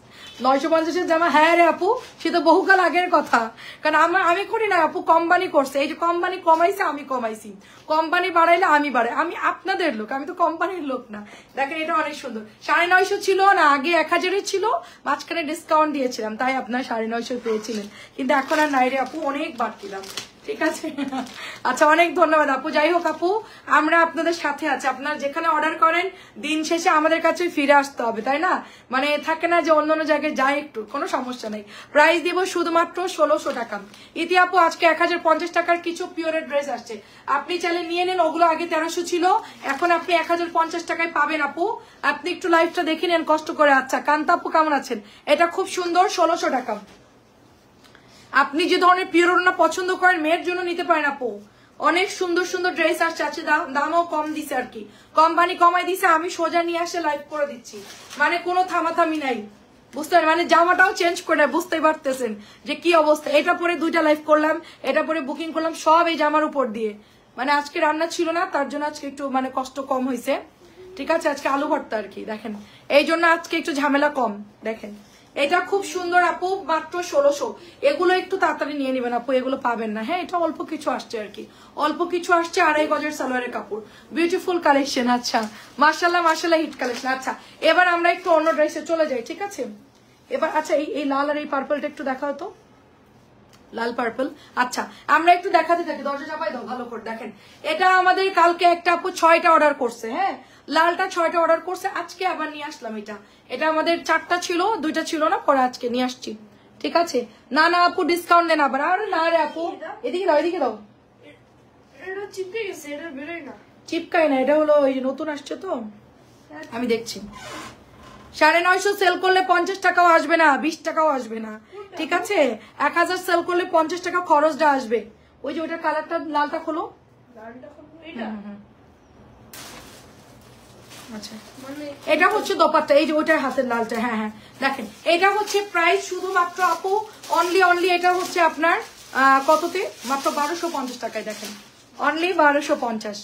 950-এর জামা? হ্যাঁ রে আপু, সে তো বহুকাল আগের কথা, কারণ আমি করি না আপু, কোম্পানি করছে। এই যে কোম্পানি কমাইছে, আমি কমাইছি, কোম্পানি বাড়াইলে আমি বাড়াই, আমি আপনাদের লোক, আমি তো কোম্পানির লোক না। দেখেন এটা অনেক সুন্দর। 950 ছিল না, আগে 1000-এর ছিল, মাঝখানে ডিসকাউন্ট দিয়েছিলাম, তাই আপনার 950 পেয়েছিলেন, কিন্তু এখন আর নাই রে আপু, অনেক বাড়তিলাম, ঠিক আছে? আচ্ছা অনেক ধন্যবাদ আপু। যাই হোক আপু, আমরা আপনাদের সাথে আছি। আপনারা যেখানে অর্ডার করেন দিন শেষে আমাদের কাছে ফিরে আসতে হবে, তাই না? মানে থাকে না যে অন্য অন্য জায়গায় যাই একটু, কোনো সমস্যা নেই। প্রাইস দিব শুধুমাত্র 1600 টাকা। ইতি আপু আজকে 1050 টাকার কিছু পিওরের ড্রেস আসছে, আপনি চাইলে নিয়ে নেন। ওগুলো আগে 1300 ছিল, এখন আপনি 1050 টাকায় পাবেন আপু। আপনি একটু লাইভটা দেখে নেন কষ্ট করে। আচ্ছা কান্তা আপু কেমন আছেন? এটা খুব সুন্দর, 1600 টাকা। আপনি যে ধরনের পিওর ওড়না পছন্দ করেন মেয়ের জন্য নিতে পারেন আপু। অনেক সুন্দর সুন্দর ড্রেস আসছে, আছে দামও কম দিছে আর কি, কোম্পানি কমাই দিছে, আমি সোজা নিয়ে আসে লাইভ করে দিচ্ছি, মানে কোনো থামাথামি নাই, বুঝতে পারেন? মানে জামাটাও চেঞ্জ করে, বুঝতেই পারতেছেন যে কি অবস্থা। এটা পরে 2টা লাইভ করলাম, এটা পরে বুকিং করলাম, সব এই জামার উপর দিয়ে। মানে আজকে রান্না ছিল না, তার জন্য আজকে একটু মানে কষ্ট কম হয়েছে, ঠিক আছে? আজকে আলু ভর্তা আর কি, দেখেন এই জন্য আজকে একটু ঝামেলা কম। দেখেন এটা খুব সুন্দর আপু, মাত্র 1600। এগুলো একটু তাড়াতাড়ি নিয়ে নেবেন আপু, এগুলো পাবেন না। হ্যাঁ এটা অল্প কিছু আসছে আর কি, অল্প কিছু আসছে। 2.5 গজের সালোয়ারের কাপড়, বিউটিফুল কালেকশন। আচ্ছা মাশাল্লাহ মাশাল্লাহ, হিট কালেকশন। আচ্ছা এবার আমরা একটু অন্য ড্রেসে চলে যাই, ঠিক আছে? এবার আচ্ছা এই লাল আর এই পার্পলটা একটু দেখা হতো, লাল পার্পল। আচ্ছা আমরা একটু দেখাতে থাকি, দরজা চাপাই দাও ভালো করে। দেখেন এটা আমাদের কালকে একটা আপু 6টা অর্ডার করছে, হ্যাঁ লালটা 6টা অর্ডার করছে, আজকে আবার নিয়ে আসলাম। এটা আমাদের 4টা ছিল, 2টা ছিল না, পরে আজকে নিয়ে আসছি, ঠিক আছে? না না আপু ডিসকাউন্ট দেন আবার। আর না রে আপু, এদিকে দাও এদিকে দাও। এটা চিপকে গেছে, এটা বেরোয় না। চিপকাই না, এটা হলো ওই নতুন আসছে তো, আমি দেখছি। 950 সেল করলে 50 টাকাও আসবে না, 20 টাকাও আসবে না, ঠিক আছে? 1000 সেল করলে 50 টাকা খরচটা আসবে। ওই যে ওইটা কালারটা লালটা খোলো, আচ্ছা এটা হচ্ছে দোপাট্টা, এই যে ওইটার হাতের লালটা। হ্যাঁ হ্যাঁ দেখেন এটা হচ্ছে প্রাইস শুধুমাত্র আপু অনলি এটা হচ্ছে আপনার কততে? মাত্র 1250 টাকায়। দেখেন অনলি 1250।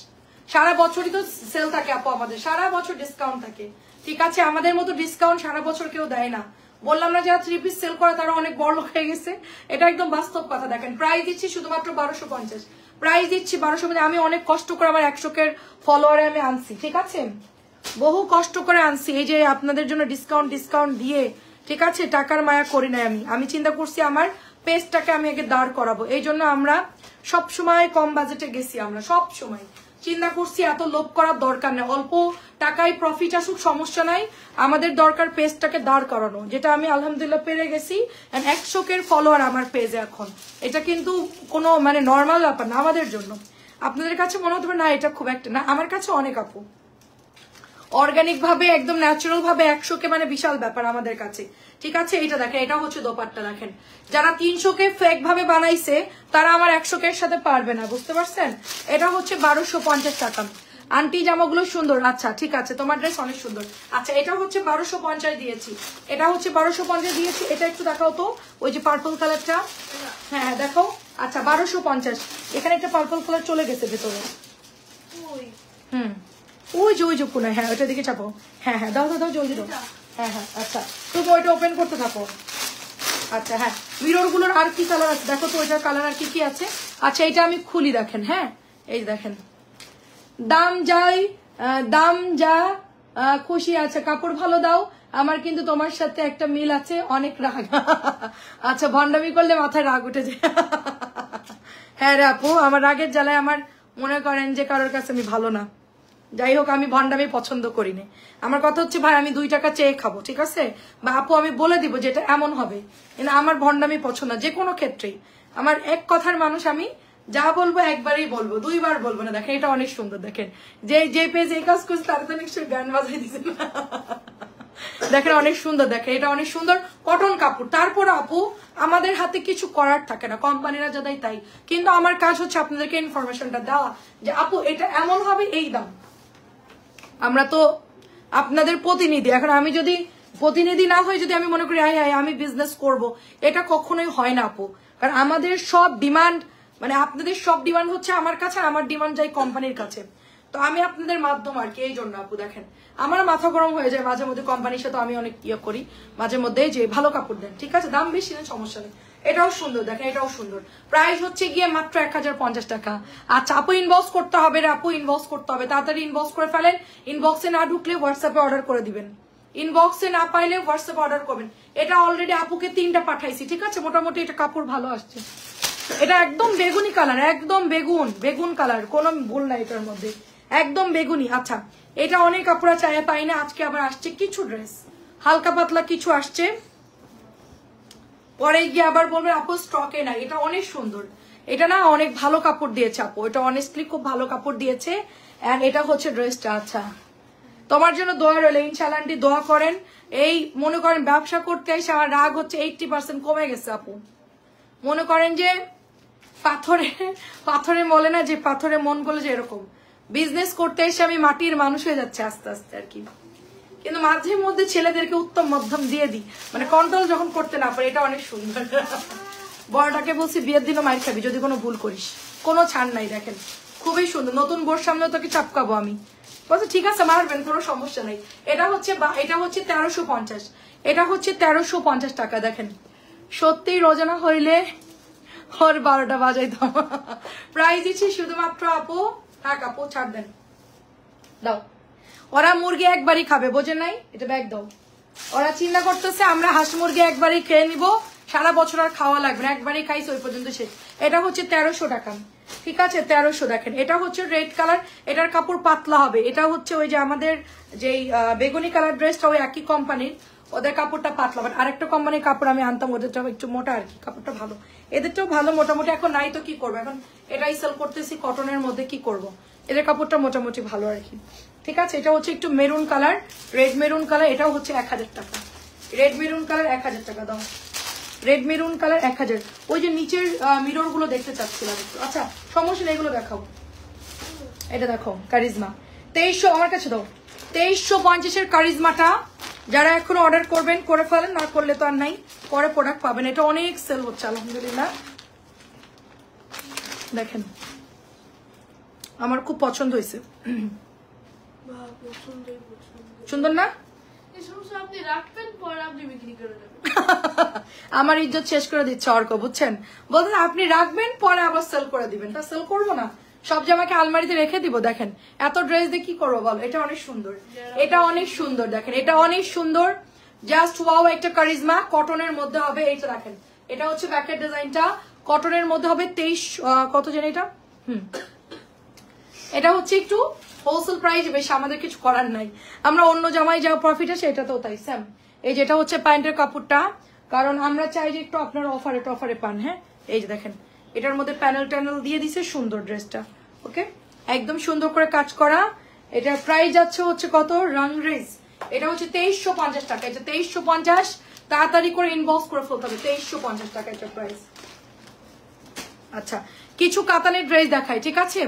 সারা বছরই তো সেল থাকে আপু, আমাদের সারা বছর ডিসকাউন্ট থাকে, ঠিক আছে? আমাদের মতো ডিসকাউন্ট সারা বছর কেউ দেয় না। বললাম না যারা 3 পিস সেল করে তারা অনেক বড় লোক হয়ে গেছে, এটা একদম বাস্তব কথা। দেখেন প্রাইস দিচ্ছি শুধুমাত্র 1250, প্রাইস দিচ্ছি 1250। আমি অনেক কষ্ট করে আমার 100 ফলোয়ারে আমি আনছি, ঠিক আছে? বহু কষ্ট করে আনছি, এই যে আপনাদের জন্য ডিসকাউন্ট দিয়ে, ঠিক আছে? টাকার মায়া করি নাই আমি চিন্তা করছি আমার পেজটাকে আমি আগে দাঁড় করাবো, এই জন্য আমরা সব সময় কম বাজেটে গেছি। আমরা সব সময় চিন্তা করছি এত লোভ করার দরকার নেই, অল্প টাকায় প্রফিট আসুক সমস্যা নাই, আমাদের দরকার পেজটাকে দাঁড় করানো, যেটা আমি আলহামদুলিল্লাহ পেরে গেছি। 100 ফলোয়ার আমার পেজে এখন, এটা কিন্তু কোনো মানে নর্মাল ব্যাপার না আমাদের জন্য। আপনাদের কাছে মনে হতে পারে না এটা খুব একটা, না আমার কাছে অনেক আপু। অর্গানিক ভাবে একদম ন্যাচারাল ভাবে 100 মানে বিশাল ব্যাপার আমাদের কাছে, ঠিক আছে? এটা দেখেন, এটা হচ্ছে দোপাট্টা। দেখেন যারা 300 ফেক ভাবে বানাইছে তারা আমার 100 সাথে পারবে না, বুঝতে পারছেন? এটা হচ্ছে 1250 টাকা। আন্টি জামাগুলো সুন্দর, আচ্ছা ঠিক আছে, তোমার ড্রেস অনেক সুন্দর। আচ্ছা এটা হচ্ছে 1250 দিয়েছি, এটা হচ্ছে 1250 দিয়েছি। এটা একটু দেখাও তো, ওই যে পার্পল কালারটা, হ্যাঁ দেখো। আচ্ছা 1250, এখানে একটা পার্পল কালার চলে গেছে ভেতরে, ওই ওই যে কোনায়, হ্যাঁ ওইটার দিকে চাপো। হ্যাঁ দাও জলদি দাও। হ্যাঁ আচ্ছা, তুমি ওইটা ওপেন করতে থাকো। আচ্ছা হ্যাঁ, মিরর গুলোর আর কি কালার আছে দেখো তো, ওইটার কালার আর কি আছে। আচ্ছা এটা আমি খুলি, দেখেন। হ্যাঁ এই দেখেন, দাম যা খুশি আছে, কাপড় ভালো দাও। আমার কিন্তু তোমার সাথে একটা মিল আছে, অনেক রাগ। আচ্ছা ভন্ডামি করলে মাথায় রাগ উঠে যায়। হ্যাঁ রে আপু, আমার রাগের জ্বালায় আমার মনে করেন যে কারোর কাছে আমি ভালো না। যাই হোক, আমি ভন্ডামি পছন্দ করি না। আমার কথা হচ্ছে ভাই আমি 2 টাকা চেয়ে খাবো, ঠিক আছে? বা আপু আমি বলে দিব যেটা এমন হবে, কিন্তু আমার ভন্ডামি পছন্দ, যে কোনো ক্ষেত্রেই। আমার এক কথার মানুষ, আমি যা বলবো একবারই বলবো, 2 বার বলবো না। দেখেন এটা অনেক সুন্দর, দেখেন যে পেজ এই কাজ করছে তার তো নিশ্চয়ই গান বাজাই দিচ্ছে না। দেখেন অনেক সুন্দর, দেখেন এটা অনেক সুন্দর কটন কাপড়। তারপর আপু আমাদের হাতে কিছু করার থাকে না, কোম্পানিরা যা দেয় তাই। কিন্তু আমার কাজ হচ্ছে আপনাদেরকে ইনফরমেশনটা দেওয়া যে আপু এটা এমন হবে, এই দাম। আমরা তো আপনাদের প্রতিনিধি। এখন আমি যদি প্রতিনিধি না হই, যদি আমি মনে করি আমি বিজনেস করব, এটা কখনোই হয় না আপু। কারণ আমাদের সব ডিমান্ড, মানে আপনাদের সব ডিমান্ড হচ্ছে আমার কাছে, আর আমার ডিমান্ড যাই কোম্পানির কাছে। তো আমি আপনাদের মাধ্যম আর কি, এই জন্য আপু দেখেন আমার মাথা গরম হয়ে যায় মাঝে মধ্যে। কোম্পানির সাথে আমি অনেক করি মাঝে মধ্যে, যে ভালো কাপড় দেন, ঠিক আছে, দাম বেশি না সমস্যা নেই। এটাও সুন্দর, দেখেন এটাও সুন্দর। প্রাইস হচ্ছে গিয়ে মাত্র 1050 টাকা। আচ্ছা আপু ইনবক্স করতে হবে রে আপু, ইনবক্স করতে হবে, তাড়াতাড়ি ইনবক্স করে ফেলেন। ইনবক্সে না ঢুকলে হোয়াটসঅ্যাপে অর্ডার করে দিবেন, ইনবক্সে না পাইলে হোয়াটসঅ্যাপে অর্ডার করবেন। এটা অলরেডি আপুকে 3টা পাঠাইছি, ঠিক আছে? মোটামুটি এটা কাপড় ভালো আসছে। এটা একদম বেগুনি কালার, একদম বেগুন কালার, কোনো ভুল নাই এটার মধ্যে, একদম বেগুনি। আচ্ছা এটা অনেক কাপড় চাই পাই না, আজকে আবার আসছে কিছু ড্রেস, হালকা পাতলা কিছু আসছে, পরে গিয়ে আবার বলবে আপু স্টকে নাই। এটা অনেক সুন্দর, এটা না অনেক ভালো কাপড় দিয়েছে আপু, এটা অনেস্টলি খুব ভালো কাপড় দিয়েছে। এন্ড এটা হচ্ছে ড্রেসটা। আচ্ছা তোমার জন্য দোয়া রইল, ইনশাআল্লাহ আন্টি দোয়া করেন। এই মনে করেন ব্যবসা করতে এসে আমার রাগ হচ্ছে 80% কমে গেছে আপু। মনে করেন যে পাথরে বলে না যে পাথরে মন বলে, যে এরকম বিজনেস করতে এসে আমি মাটির মানুষ হয়ে যাচ্ছে আস্তে আস্তে আর কি। কিন্তু মাঝে মধ্যে ছেলেদেরকে উত্তম মধ্যম দিয়ে দিই, মানে কন্ট্রোল যখন করতে না পারি। এটা অনেক সুন্দর। বড়টাকে বলছি বিয়ের দিনও মাইর খাবি যদি কোনো ভুল করিস, কোনো ছাড় নাই। দেখেন খুবই সুন্দর, নতুন বোর সামনে তোকে চাপকাবো আমি। বলছে ঠিক আছে মারবেন, কোনো সমস্যা নেই। এটা হচ্ছে 1350, এটা হচ্ছে 1350 টাকা। দেখেন সত্যি রোজানা হইলে ওর 12টা বাজাই দাও। প্রাইস দিচ্ছি শুধুমাত্র আপু, থাক আপু ছাড় দেন, দাও। ওরা মুরগি একবারই খাবে, বোঝে নাই? এটা ব্যাগ দাও। ওরা চিন্তা করতেছে আমরা হাঁস মুরগি একবারই খেয়ে নিব, সারা বছর আর খাওয়া লাগবে না, একবারই খাইছে ওই পর্যন্ত শেষ। এটা হচ্ছে 1300 টাকা, ঠিক আছে 1300। দেখেন এটা হচ্ছে রেড কালার, এটার কাপড় পাতলা হবে। এটা হচ্ছে ওই যে আমাদের যেই বেগুনি কালার ড্রেসটা, ওই একই কোম্পানির, ওদের কাপড়টা পাতলা। বাট আরেকটা কোম্পানির কাপড় আমি আনতাম, ওদেরটা একটু মোটা আর কি, কাপড়টা ভালো, এদেরটাও ভালো মোটামুটি। এখন নাই তো কি করবো, এখন এটাই সেল করতেছি কটনের মধ্যে, কি করব। এদের কাপড়টা মোটামুটি ভালো আর কি, ঠিক আছে। এটা হচ্ছে একটু maroon colour, red maroon colour, এটাও হচ্ছে 1000 টাকা। রেড মেরুন কালার 1000 টাকা দাও, রেড মেরুন কালার 1000। ওই যে নিচের মিরর গুলো দেখতে চাচ্ছিলাম একটু। আচ্ছা সমস্যা নেই, এগুলো দেখাও। এটা দেখো কারিজমা 2300, আমার কাছে দাও। 2350 কারিজমাটা যারা এখন অর্ডার করবেন করে ফেলেন, না করলে তো আর নাই, পরে প্রোডাক্ট পাবেন। এটা অনেক সেল হচ্ছে আলহামদুলিল্লাহ। দেখেন আমার খুব পছন্দ হয়েছে, সুন্দর না? আপনি রাখবেন, পরে আপনি বিক্রি করে দেবেন। আমার ইজ্জত শেষ করে দিচ্ছে অর্ক, বুঝছেন? বলতেন আপনি রাখবেন, পরে আবার সেল করে দিবেন। তা সেল করবো না, সব জামাকে আলমারিতে রেখে দিব। দেখেন এত ড্রেস দিয়ে কি করবো বলো? এটা অনেক সুন্দর, এটা অনেক সুন্দর। দেখেন এটা অনেক সুন্দর, জাস্ট ওয়াও। একটা কারিজমা কটনের মধ্যে হবে। এইটা দেখেন, এটা হচ্ছে ব্যাকের ডিজাইনটা, কটনের মধ্যে হবে। 23 কত জানি এটা, এটা হচ্ছে একটু হোলসেল প্রাইস বেশি, আমাদের কিছু করার নাই। আমরা অন্য জামাই যা প্রফিট আছে এটাতেও তাই সেম। এই যেটা হচ্ছে প্যান্টের কাপড়টা, কারণ আমরা চাই যে একটু আপনারা অফারে পান। হ্যাঁ এই যে দেখেন এটার মধ্যে প্যানেল ট্যানেল দিয়ে দিছে, সুন্দর ড্রেসটা। ওকে একদম সুন্দর করে কাজ করা। এটার প্রাইস যাচ্ছে হচ্ছে কত রাংরেজ, এটা হচ্ছে 2350 টাকা। এটা 2350, তাড়াতাড়ি করে ইনবক্স করে ফেলতে হবে। 2350 টাকা এটা প্রাইস। আচ্ছা কিছু কাতানের ড্রেস দেখাই, ঠিক আছে?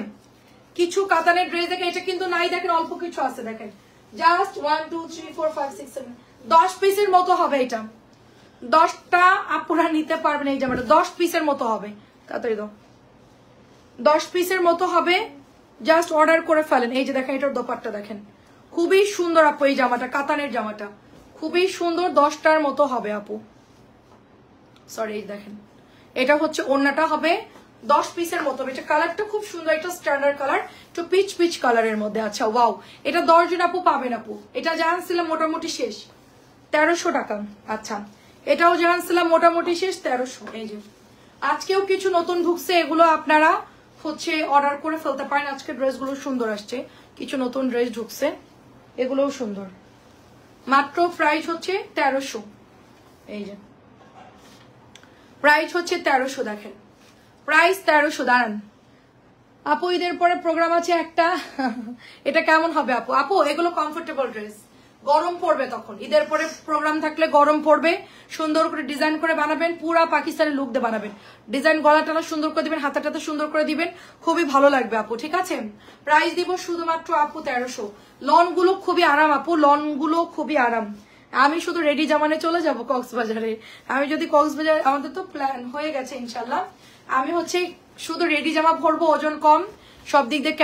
কিছু কাতানের ড্রেস দেখে, এটা কিন্তু নাই, দেখেন অল্প কিছু আছে। দেখেন জাস্ট 1 2 3 4 5 6 7 10 পিসের মতো হবে। এটা 10টা আপুরা নিতে পারবেন। এই জামাটা 10 পিসের মতো হবে, তাড়াতাড়ি দাও। 10 পিসের মতো হবে, জাস্ট অর্ডার করে ফেলেন। এই যে দেখেন এটার দোপাট্টা দেখেন, খুবই সুন্দর আপু। এই জামাটা কাতানের জামাটা খুবই সুন্দর, 10টার মতো হবে আপু। সরি, এই দেখেন এটা হচ্ছে ওড়নাটা হবে 10 পিসের মতো। এটা কালারটা খুব সুন্দর, এটা স্ট্যান্ডার্ড কালার, একটু পিচ পিচ কালারের মধ্যে। আচ্ছা ওয়াও, এটা 10 জন আপু পাবেন আপু। এটা জানছিলাম মোটামুটি শেষ 1300 টাকা। আচ্ছা এটাও জানছিলাম মোটামুটি শেষ 1300। এই যে আজকেও কিছু নতুন ঢুকছে, এগুলো আপনারা হচ্ছে অর্ডার করে ফেলতে পারেন। আজকে ড্রেসগুলো সুন্দর আসছে, কিছু নতুন ড্রেস ঢুকছে, এগুলোও সুন্দর। মাত্র প্রাইস হচ্ছে 1300। এই যে প্রাইস হচ্ছে 1300, দেখেন প্রাইস 1300। দাঁড়ান আপু, ঈদের পরে প্রোগ্রাম আছে একটা, এটা কেমন হবে আপু? আপু এগুলো কমফোর্টেবল ড্রেস, গরম পড়বে তখন। ঈদের পরে প্রোগ্রাম থাকলে গরম পড়বে, সুন্দর করে ডিজাইন করে বানাবেন, পুরা পাকিস্তানি লুক দিয়ে বানাবেন। ডিজাইন গলাটা সুন্দর করে দিবেন, হাতাটাতে সুন্দর করে দিবেন, খুবই ভালো লাগবে আপু। ঠিক আছে, প্রাইস দিব শুধুমাত্র আপু 1300। লন গুলো খুবই আরাম আপু, লন গুলো খুবই আরাম। আমি শুধু রেডি জামানে চলে যাব কক্সবাজারে। আমি যদি কক্সবাজার, আমাদের তো প্ল্যান হয়ে গেছে ইনশাল্লাহ, আমি হচ্ছে শুধু রেডি জামা ভরবো, ওজন কম, সব দিক দিয়ে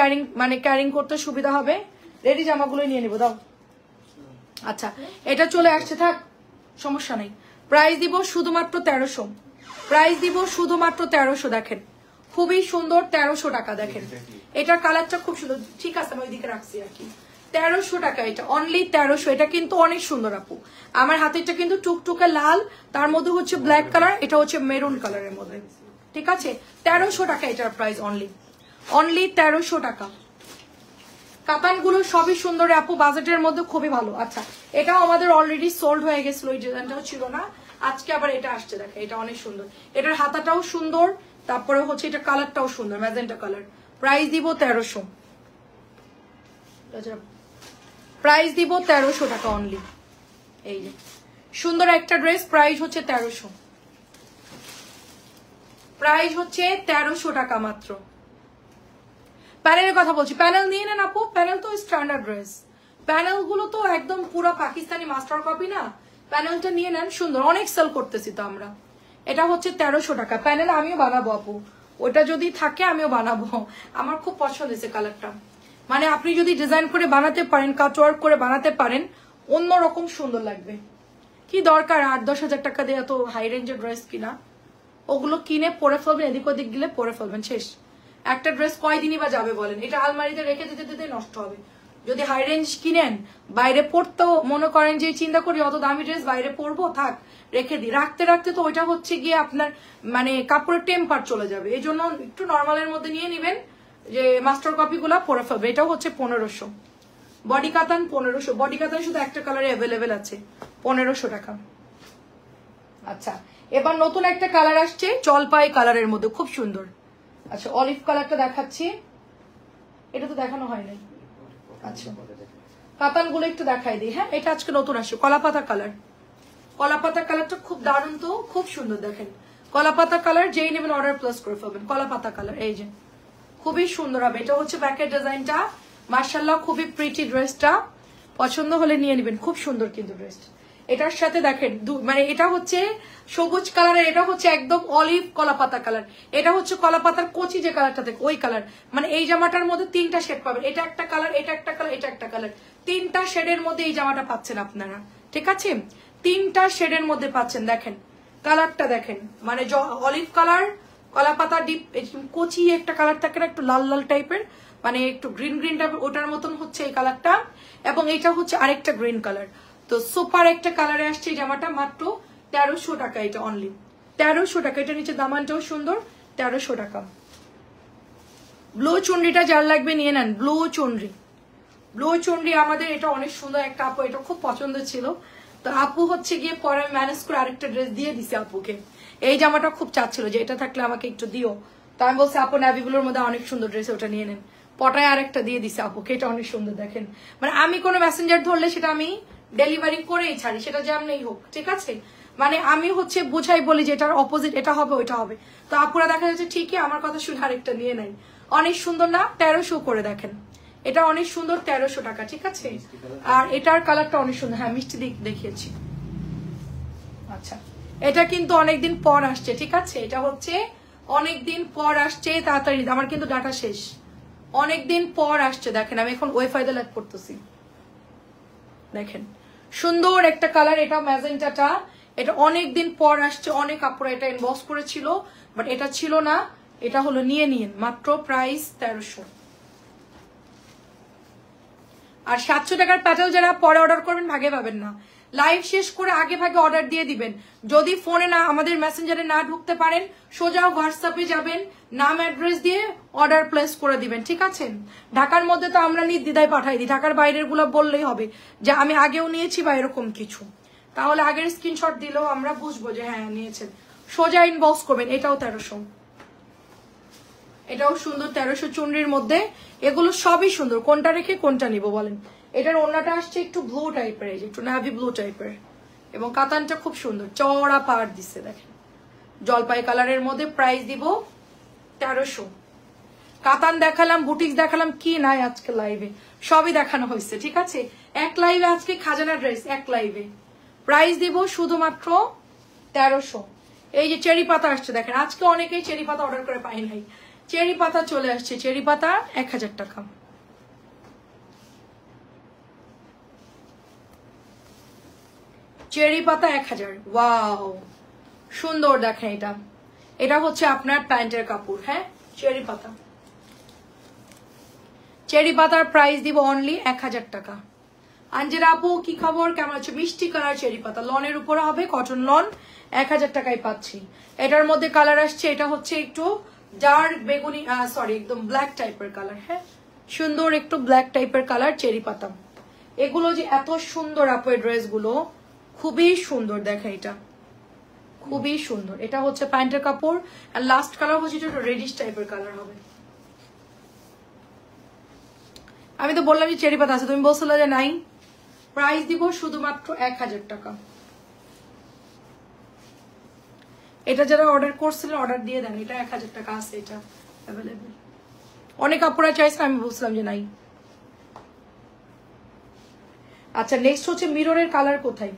ক্যারিং করতে সুবিধা হবে। রেডি জামাগুলো নিয়ে নিবো, দাও। আচ্ছা এটা চলে আসছে, থাক সমস্যা নেই। প্রাইস দিব শুধুমাত্র 1300, প্রাইস দিব শুধুমাত্র 1300। দেখেন খুবই সুন্দর, 1300 টাকা। দেখেন এটার কালারটা খুব সুন্দর। ঠিক আছে আমি ওইদিকে রাখছি আর কি। 1300 টাকা এটা, অনলি 1300। এটা কিন্তু অনেক সুন্দর আপু। আমার হাতেরটা কিন্তু টুকটুকে লাল, তার মধ্যে হচ্ছে ব্ল্যাক কালার, এটা হচ্ছে মেরুন কালারের মধ্যে। ঠিক আছে 1300 টাকা এটার প্রাইস, অনলি 1300 টাকা। কাতানগুলো সবই সুন্দর আপু, বাজেটের মধ্যে খুবই ভালো। আচ্ছা এটাও আমাদের অলরেডি সোল্ড হয়ে গেছিল, ওই ডিজাইনটাও ছিল না, আজকে আবার এটা আসছে। দেখে এটা অনেক সুন্দর, এটার হাতাটাও সুন্দর, তারপরে হচ্ছে এটা কালারটাও সুন্দর, ম্যাজেন্টা কালার। প্রাইস দিব 1300, প্রাইস দিব 1300 টাকা অনলি। এই যে সুন্দর একটা ড্রেস, প্রাইস হচ্ছে 1300, প্রাইস হচ্ছে 1300 টাকা মাত্র। প্যানেলের কথা বলছি, প্যানেল নিয়ে নেন আপু, প্যানেল তো স্ট্যান্ডার্ড ড্রেস, প্যানেল গুলো তো একদম পুরো পাকিস্তানি মাস্টার কপি না, প্যানেলটা নিয়ে নেন, সুন্দর, অনেক সেল করতেছি তো আমরা। এটা হচ্ছে 1300 টাকা। প্যানেল আমিও বানাবো আপু, ওটা যদি থাকে আমিও বানাবো, আমার খুব পছন্দ হয়েছে কালারটা। মানে আপনি যদি ডিজাইন করে বানাতে পারেন, কাটওয়ার্ক করে বানাতে পারেন, অন্যরকম সুন্দর লাগবে। কি দরকার 8-10 হাজার টাকা দিয়ে এত হাই রেঞ্জের ড্রেস কিনা? ওগুলো কিনে পরে ফেলবেন, এদিক ওদিক গেলে পরে ফেলবেন, শেষ। একটা ড্রেস কয়দিনই বা যাবে বলেন? এটা আলমারিতে রেখে দিতে দিতে নষ্ট হবে। যদি হাই রেঞ্জ কিনেন, বাইরে পড়তেও মনে করেন যে চিন্তা করি অত দামি ড্রেস বাইরে পরবো, থাক রেখে দিই, রাখতে রাখতে তো ওইটা হচ্ছে গিয়ে আপনার মানে কাপড়ের টেম্পার চলে যাবে। এই জন্য একটু নর্মালের মধ্যে নিয়ে নিবেন, যে মাস্টার কপি গুলা পরে ফেলবে। এটাও হচ্ছে 1500, বডি কাতান 1500, বডি কাতান শুধু একটা কালারে অ্যাভেলেবেল আছে, 1500 টাকা। আচ্ছা এবার নতুন একটা কালার আসছে জলপাই কালারের মধ্যে, খুব সুন্দর। আচ্ছা অলিভ কালারটা দেখাচ্ছি, এটা তো দেখানো হয় নাই। আচ্ছা কাতান গুলো একটু দেখাই দিই। হ্যাঁ এটা আজকে নতুন আসছে, কলাপাতা কালার। কলাপাতা কালারটা খুব দারুণ, তো খুব সুন্দর। দেখেন কলাপাতা কালার, যেই নেবেন অর্ডার প্লেস করে ফেলবেন। কলাপাতা কালার, এই যে খুবই সুন্দর হবে। এটা হচ্ছে ব্যাকের ডিজাইনটা, মার্শাল্লাহ খুবই প্রিটি ড্রেসটা, পছন্দ হলে নিয়ে নেবেন, খুব সুন্দর কিন্তু ড্রেসটা। এটার সাথে দেখেন মানে এটা হচ্ছে সবুজ কালারের, এটা হচ্ছে একদম অলিভ কলাপাতা কালার, এটা হচ্ছে কলাপাতার কচি যে কালারটা থাকে ওই কালার। মানে এই জামাটার মধ্যে 3টা শেড পাবেন, এটা একটা কালার, এটা একটা কালার, এটা একটা কালার, 3টা শেডের মধ্যে এই জামাটা পাচ্ছেন আপনারা। ঠিক আছে 3টা শেডের মধ্যে পাচ্ছেন। দেখেন কালারটা দেখেন, মানে অলিভ কালার, কলাপাতা ডিপ, কচি একটা কালার থাকে না, একটু লাল লাল টাইপের, মানে একটু গ্রিন গ্রিন টাইপের, ওটার মতন হচ্ছে এই কালারটা, এবং এটা হচ্ছে আরেকটা গ্রিন কালার। তো সুপার একটা কালারে আসছে এই জামাটা, মাত্র 1300 টাকা। এটা অনলি 1300 টাকা। এটা নিচে দামানটাও সুন্দর, 1300 টাকা। ব্লু চুনরিটা যার লাগবে নিয়ে নেন, ব্লু চুনরি, ব্লু চুনরি আমাদের এটা অনেক সুন্দর একটা আপু, এটা খুব পছন্দ ছিল, তো আপু হচ্ছে গিয়ে পরে ম্যানেজ করে আরেকটা ড্রেস দিয়ে দিছে আপুকে। এই জামাটা খুব চাচ্ছিল যে এটা থাকলে আমাকে একটু দিও, তো আমি বলছি আপু ন্যাভিগুলোর মধ্যে অনেক সুন্দর ড্রেস, ওটা নিয়ে নেন। পটায় আরেকটা দিয়ে দিছে আপুকে, এটা অনেক সুন্দর। দেখেন মানে আমি কোনো মেসেঞ্জার ধরলে সেটা আমি ডেলিভারি করেই ছাড়ি, সেটা যেমনই হোক। ঠিক আছে মানে আমি হচ্ছে বুঝাই বলি যে এটার অপোজিট এটা হবে ওইটা হবে, তো আপুরা দেখা যাচ্ছে ঠিকই আমার কথা শুনে আরেকটা নিয়ে নেয়। অনেক সুন্দর না? 1300 করে। দেখেন এটা অনেক সুন্দর, 1300 টাকা। ঠিক আছে আর এটার কালারটা অনেক সুন্দর, হ্যাঁ মিষ্টি দেখিয়েছি। আচ্ছা এটা কিন্তু অনেকদিন পর আসছে। ঠিক আছে এটা হচ্ছে অনেকদিন পর আসছে, তাড়াতাড়ি, আমার কিন্তু ডাটা শেষ, অনেকদিন পর আসছে। দেখেন আমি এখন ওয়াইফাই দিয়ে লাইভ করতেছি, দেখেন সুন্দর একটা কালার। এটা ম্যাজেন্টাটা, এটা অনেকদিন পর আসছে। অনেক আপুরা এটা ইনবক্স করেছিল, বাট এটা ছিল না। এটা হলো নিয়ে নিন, মাত্র প্রাইস 1300। আর 700 টাকার প্যাটেল যারা পরে অর্ডার করবেন ভাগে পাবেন না, লাইভ শেষ করে আগে ভাগে অর্ডার দিয়ে দিবেন। যদি ফোনে না, আমাদের মেসেঞ্জারে না ঢুকতে পারেন, সোজা হোয়াটসঅ্যাপে যাবেন, নাম অ্যাড্রেস দিয়ে অর্ডার প্লেস করে দিবেন, ঠিক আছে? ঢাকার মধ্যে তো আমরা নির্দ্বিধায় পাঠাই দিই, ঢাকার বাইরের গুলো বললেই হবে যে আমি আগেও নিয়েছি বা এরকম কিছু, তাহলে আগের স্ক্রিনশট দিলেও আমরা বুঝবো যে হ্যাঁ নিয়েছেন। সোজা ইনবক্স করবেন। এটাও 1300, এটাও সুন্দর 1300 চুনরির মধ্যে। এগুলো সবই সুন্দর, কোনটা রেখে কোনটা নিব বলেন? এটার ওড়নাটা আসছে একটু ব্লু টাইপের, এই যে একটু নাভি ব্লু টাইপের, এবং কাতানটা খুব সুন্দর, চওড়া পাড় দিচ্ছে দেখেন, জলপাই কালারের মধ্যে। প্রাইস দিব 1300। কাতান দেখালাম, বুটিক্স দেখালাম, কি নাই আজকে লাইভে সবই দেখানো হয়েছে, ঠিক আছে? এক লাইভে আজকে খাজানা ড্রেস, এক লাইভে। প্রাইস দিব শুধুমাত্র 1300। এই যে চেরি পাতা আসছে দেখেন, আজকে অনেকেই চেরি পাতা অর্ডার করে পাই নাই, চেরি পাতা চলে আসছে। চেরি পাতা 1000 টাকা। চেরি পাতা 1000। ওয়াও সুন্দর দেখেন। এটা এটা হচ্ছে আপনার প্যান্টের কাপড়, হ্যাঁ চেরি পাতা। চেরি পাতার প্রাইস দিব অনলি 1000 টাকা। আঞ্জেরা আপু কি খবর, কেমন আছে? মিষ্টি কালার চেরি পাতা, লনের উপরে হবে, কটন লন, 1000 টাকায় পাচ্ছি। এটার মধ্যে কালার আসছে, এটা হচ্ছে একটু ডার্ক বেগুনি, সরি একদম ব্ল্যাক টাইপের কালার, হ্যাঁ সুন্দর একটু ব্ল্যাক টাইপের কালার চেরি পাতা। এগুলো যে এত সুন্দর আপু, এই ড্রেসগুলো খুবই সুন্দর, দেখেন এটা খুবই সুন্দর। এটা হচ্ছে প্যান্টের কাপড়, আর লাস্ট কালার হচ্ছে একটু রেডিশ টাইপের কালার হবে। আমি তো বললাম যে চেরি পাতা আছে, তুমি বলছিলে যে নাই। প্রাইস দিব শুধুমাত্র 1000 টাকা। এটা যারা অর্ডার করছিলেন অর্ডার দিয়ে দেন, এটা 1000 টাকা আছে, এটা অ্যাভেলেবেল। অনেক আপুরা চাইছেন, আমি বলছিলাম যে নাই। আচ্ছা নেক্সট হচ্ছে মিররের কালার কোথায়?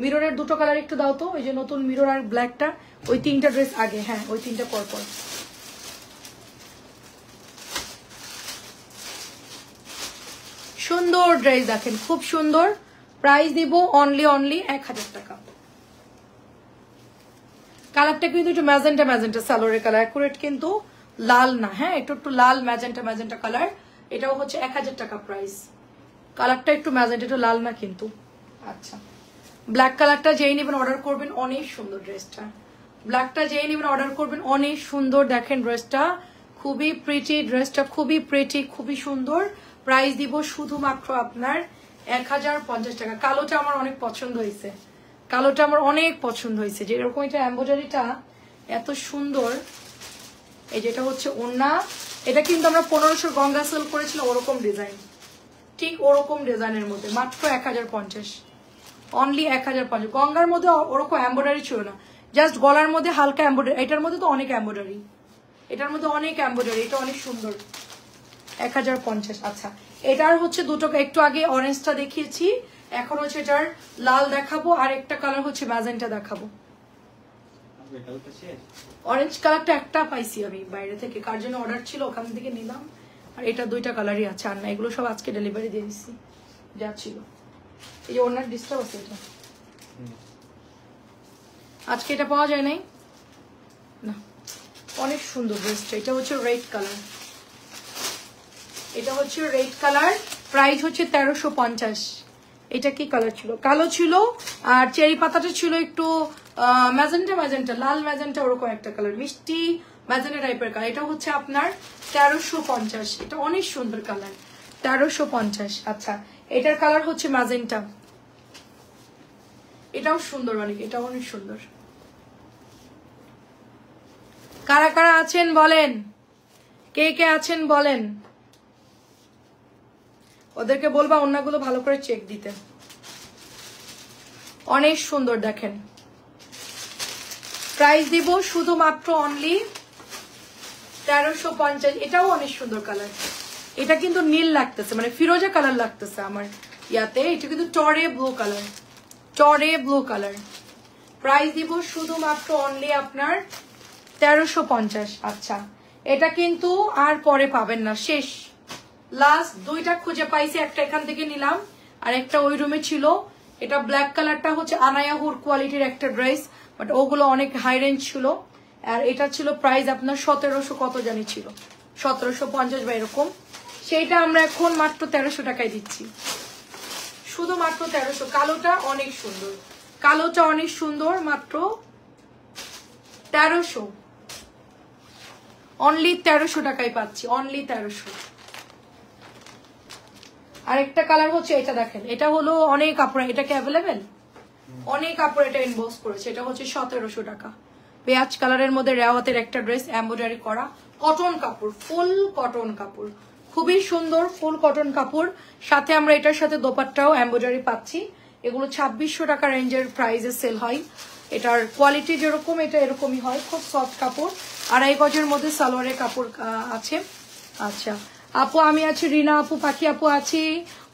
মিররের দুটো কালার একটু দাও তো, ওই যে নতুন মিরর আর ব্ল্যাকটা, ওই তিনটা ড্রেস আগে, হ্যাঁ ওই তিনটা পর পর। সুন্দর ড্রেস দেখেন, খুব সুন্দর। প্রাইস দিব অনলি 1000 টাকা। কালারটা কিন্তু একটু ম্যাজেন্টা ম্যাজেন্টা সালোয়ারের কালার, অ্যাকুরেট কিন্তু লাল না, হ্যাঁ একটু একটু লাল ম্যাজেন্টা ম্যাজেন্টা কালার। এটাও হচ্ছে 1000 টাকা প্রাইস। কালারটা একটু ম্যাজেন্টা, একটু লাল না কিন্তু। আচ্ছা ব্ল্যাক কালারটা যেই নেবেন অর্ডার করবেন, অনেক সুন্দর ড্রেসটা। ব্ল্যাকটা যেই নেবেন অর্ডার করবেন, অনেক সুন্দর দেখেন ড্রেসটা, খুবই প্রিটি ড্রেসটা, খুবই প্রিটি, খুবই সুন্দর। প্রাইস দিব শুধুমাত্র আপনার 1050 টাকা। কালোটা আমার অনেক পছন্দ হয়েছে, কালোটা আমার অনেক পছন্দ হয়েছে, যে এরকম এটা এমব্রয়ডারিটা এত সুন্দর। এই যেটা হচ্ছে ওড়না, এটা কিন্তু আমরা 1500 গঙ্গা সেল করেছিলাম, ওরকম ডিজাইন, ঠিক ওরকম ডিজাইনের মধ্যে, মাত্র 1050, অনলি 1050। গঙ্গার মধ্যে ওরকম এমব্রয়ডারি ছিল না, জাস্ট গলার মধ্যে হালকা এমব্রয়ডারি। এটার মধ্যে তো অনেক এমব্রয়ডারি, এটার মধ্যে অনেক এমব্রয়ডারি, এটা অনেক সুন্দর, 1050। আচ্ছা এটার হচ্ছে দুটো, একটু আগে অরেঞ্জটা দেখিয়েছি, এখন হচ্ছে এটার লাল দেখাবো, আর একটা কালার হচ্ছে ম্যাজেন্টা দেখাবো। অরেঞ্জ কালারটা একটা পাইছি আমি বাইরে থেকে, কার জন্য অর্ডার ছিল ওখান থেকে নিলাম। আর এটা দুইটা কালারই আছে, আর না এগুলো সব আজকে ডেলিভারি দিয়ে দিচ্ছি যা ছিল। এই যে ওনার ডিস্টার্ব আছে, এটা আজকে এটা পাওয়া যায় নাই না। অনেক সুন্দর ড্রেসটা, এটা হচ্ছে রেড কালার, এটা হচ্ছে রেড কালার। প্রাইস হচ্ছে 1350। এটা কি কালার ছিল? কালো ছিল, আর চেরি পাতাটা ছিল একটু ম্যাজেন্টা ম্যাজেন্টা, লাল ম্যাজেন্টা, ওরকম একটা কালার, মিষ্টি ম্যাজেন্টা টাইপের কালার। এটা হচ্ছে আপনার 1350। এটা অনেক সুন্দর কালার, 1350। আচ্ছা এটার কালার হচ্ছে ম্যাজেন্টা, এটাও সুন্দর অনেক, এটাও অনেক সুন্দর। কারা কারা আছেন বলেন, কে কে আছেন বলেন, ওদেরকে বলবা অন্যগুলো ভালো করে চেক দিতে। অনেক সুন্দর দেখেন। প্রাইস দিব শুধুমাত্র অনলি 1350। এটাও অনেক সুন্দর কালার, এটা কিন্তু নীল লাগতেছে, মানে ফিরোজা কালার লাগতেছে আমার ইয়াতে। এটা কিন্তু টরে ব্লু কালার, টরে ব্লু কালার। প্রাইস দিব শুধুমাত্র অনলি আপনার 1350। আচ্ছা এটা কিন্তু আর পরে পাবেন না, শেষ। লাস্ট দুইটা খুঁজে পাইছি, একটা এখান থেকে নিলাম আর একটা ওই রুমে ছিল। এটা ব্ল্যাক কালারটা হচ্ছে আনায়াহুর কোয়ালিটির একটা ড্রেস, বাট ওগুলো অনেক হাই রেঞ্জ ছিল। আর এটা ছিল প্রাইস আপনার 1700 কত জানি ছিল, 1750 বা এরকম। সেইটা আমরা এখন মাত্র 1300 টাকায় দিচ্ছি, শুধুমাত্র 1300। কালোটা অনেক সুন্দর, কালোটা অনেক সুন্দর, মাত্র 1300, অনলি 1300 টাকায় পাচ্ছি, অনলি 1300। আরেকটা কালার হচ্ছে এটা, দেখেন এটা হলো অনেক কাপড়, এটা কি অ্যাভেলেবেল? অনেক কাপড় এটা ইনবক্স করেছে, এটা হচ্ছে 1700 টাকা। পেঁয়াজ কালারের মধ্যে রেওয়াতের একটা ড্রেস, এমব্রয়ডারি করা, কটন কাপড়, ফুল কটন কাপড়, খুবই সুন্দর ফুল কটন কাপড়। সাথে আমরা এটার সাথে দোপাট্টাও এমব্রয়ডারি পাচ্ছি। এগুলো 2600 টাকা রেঞ্জের প্রাইসে সেল হয়। এটার কোয়ালিটি যেরকম এটা এরকমই হয়, খুব সফট কাপড়। 2.5 গজের মধ্যে সালোয়ারের কাপড় আছে। আচ্ছা আপু আমি আছি, রিনা আপু, পাখি আপু আছি,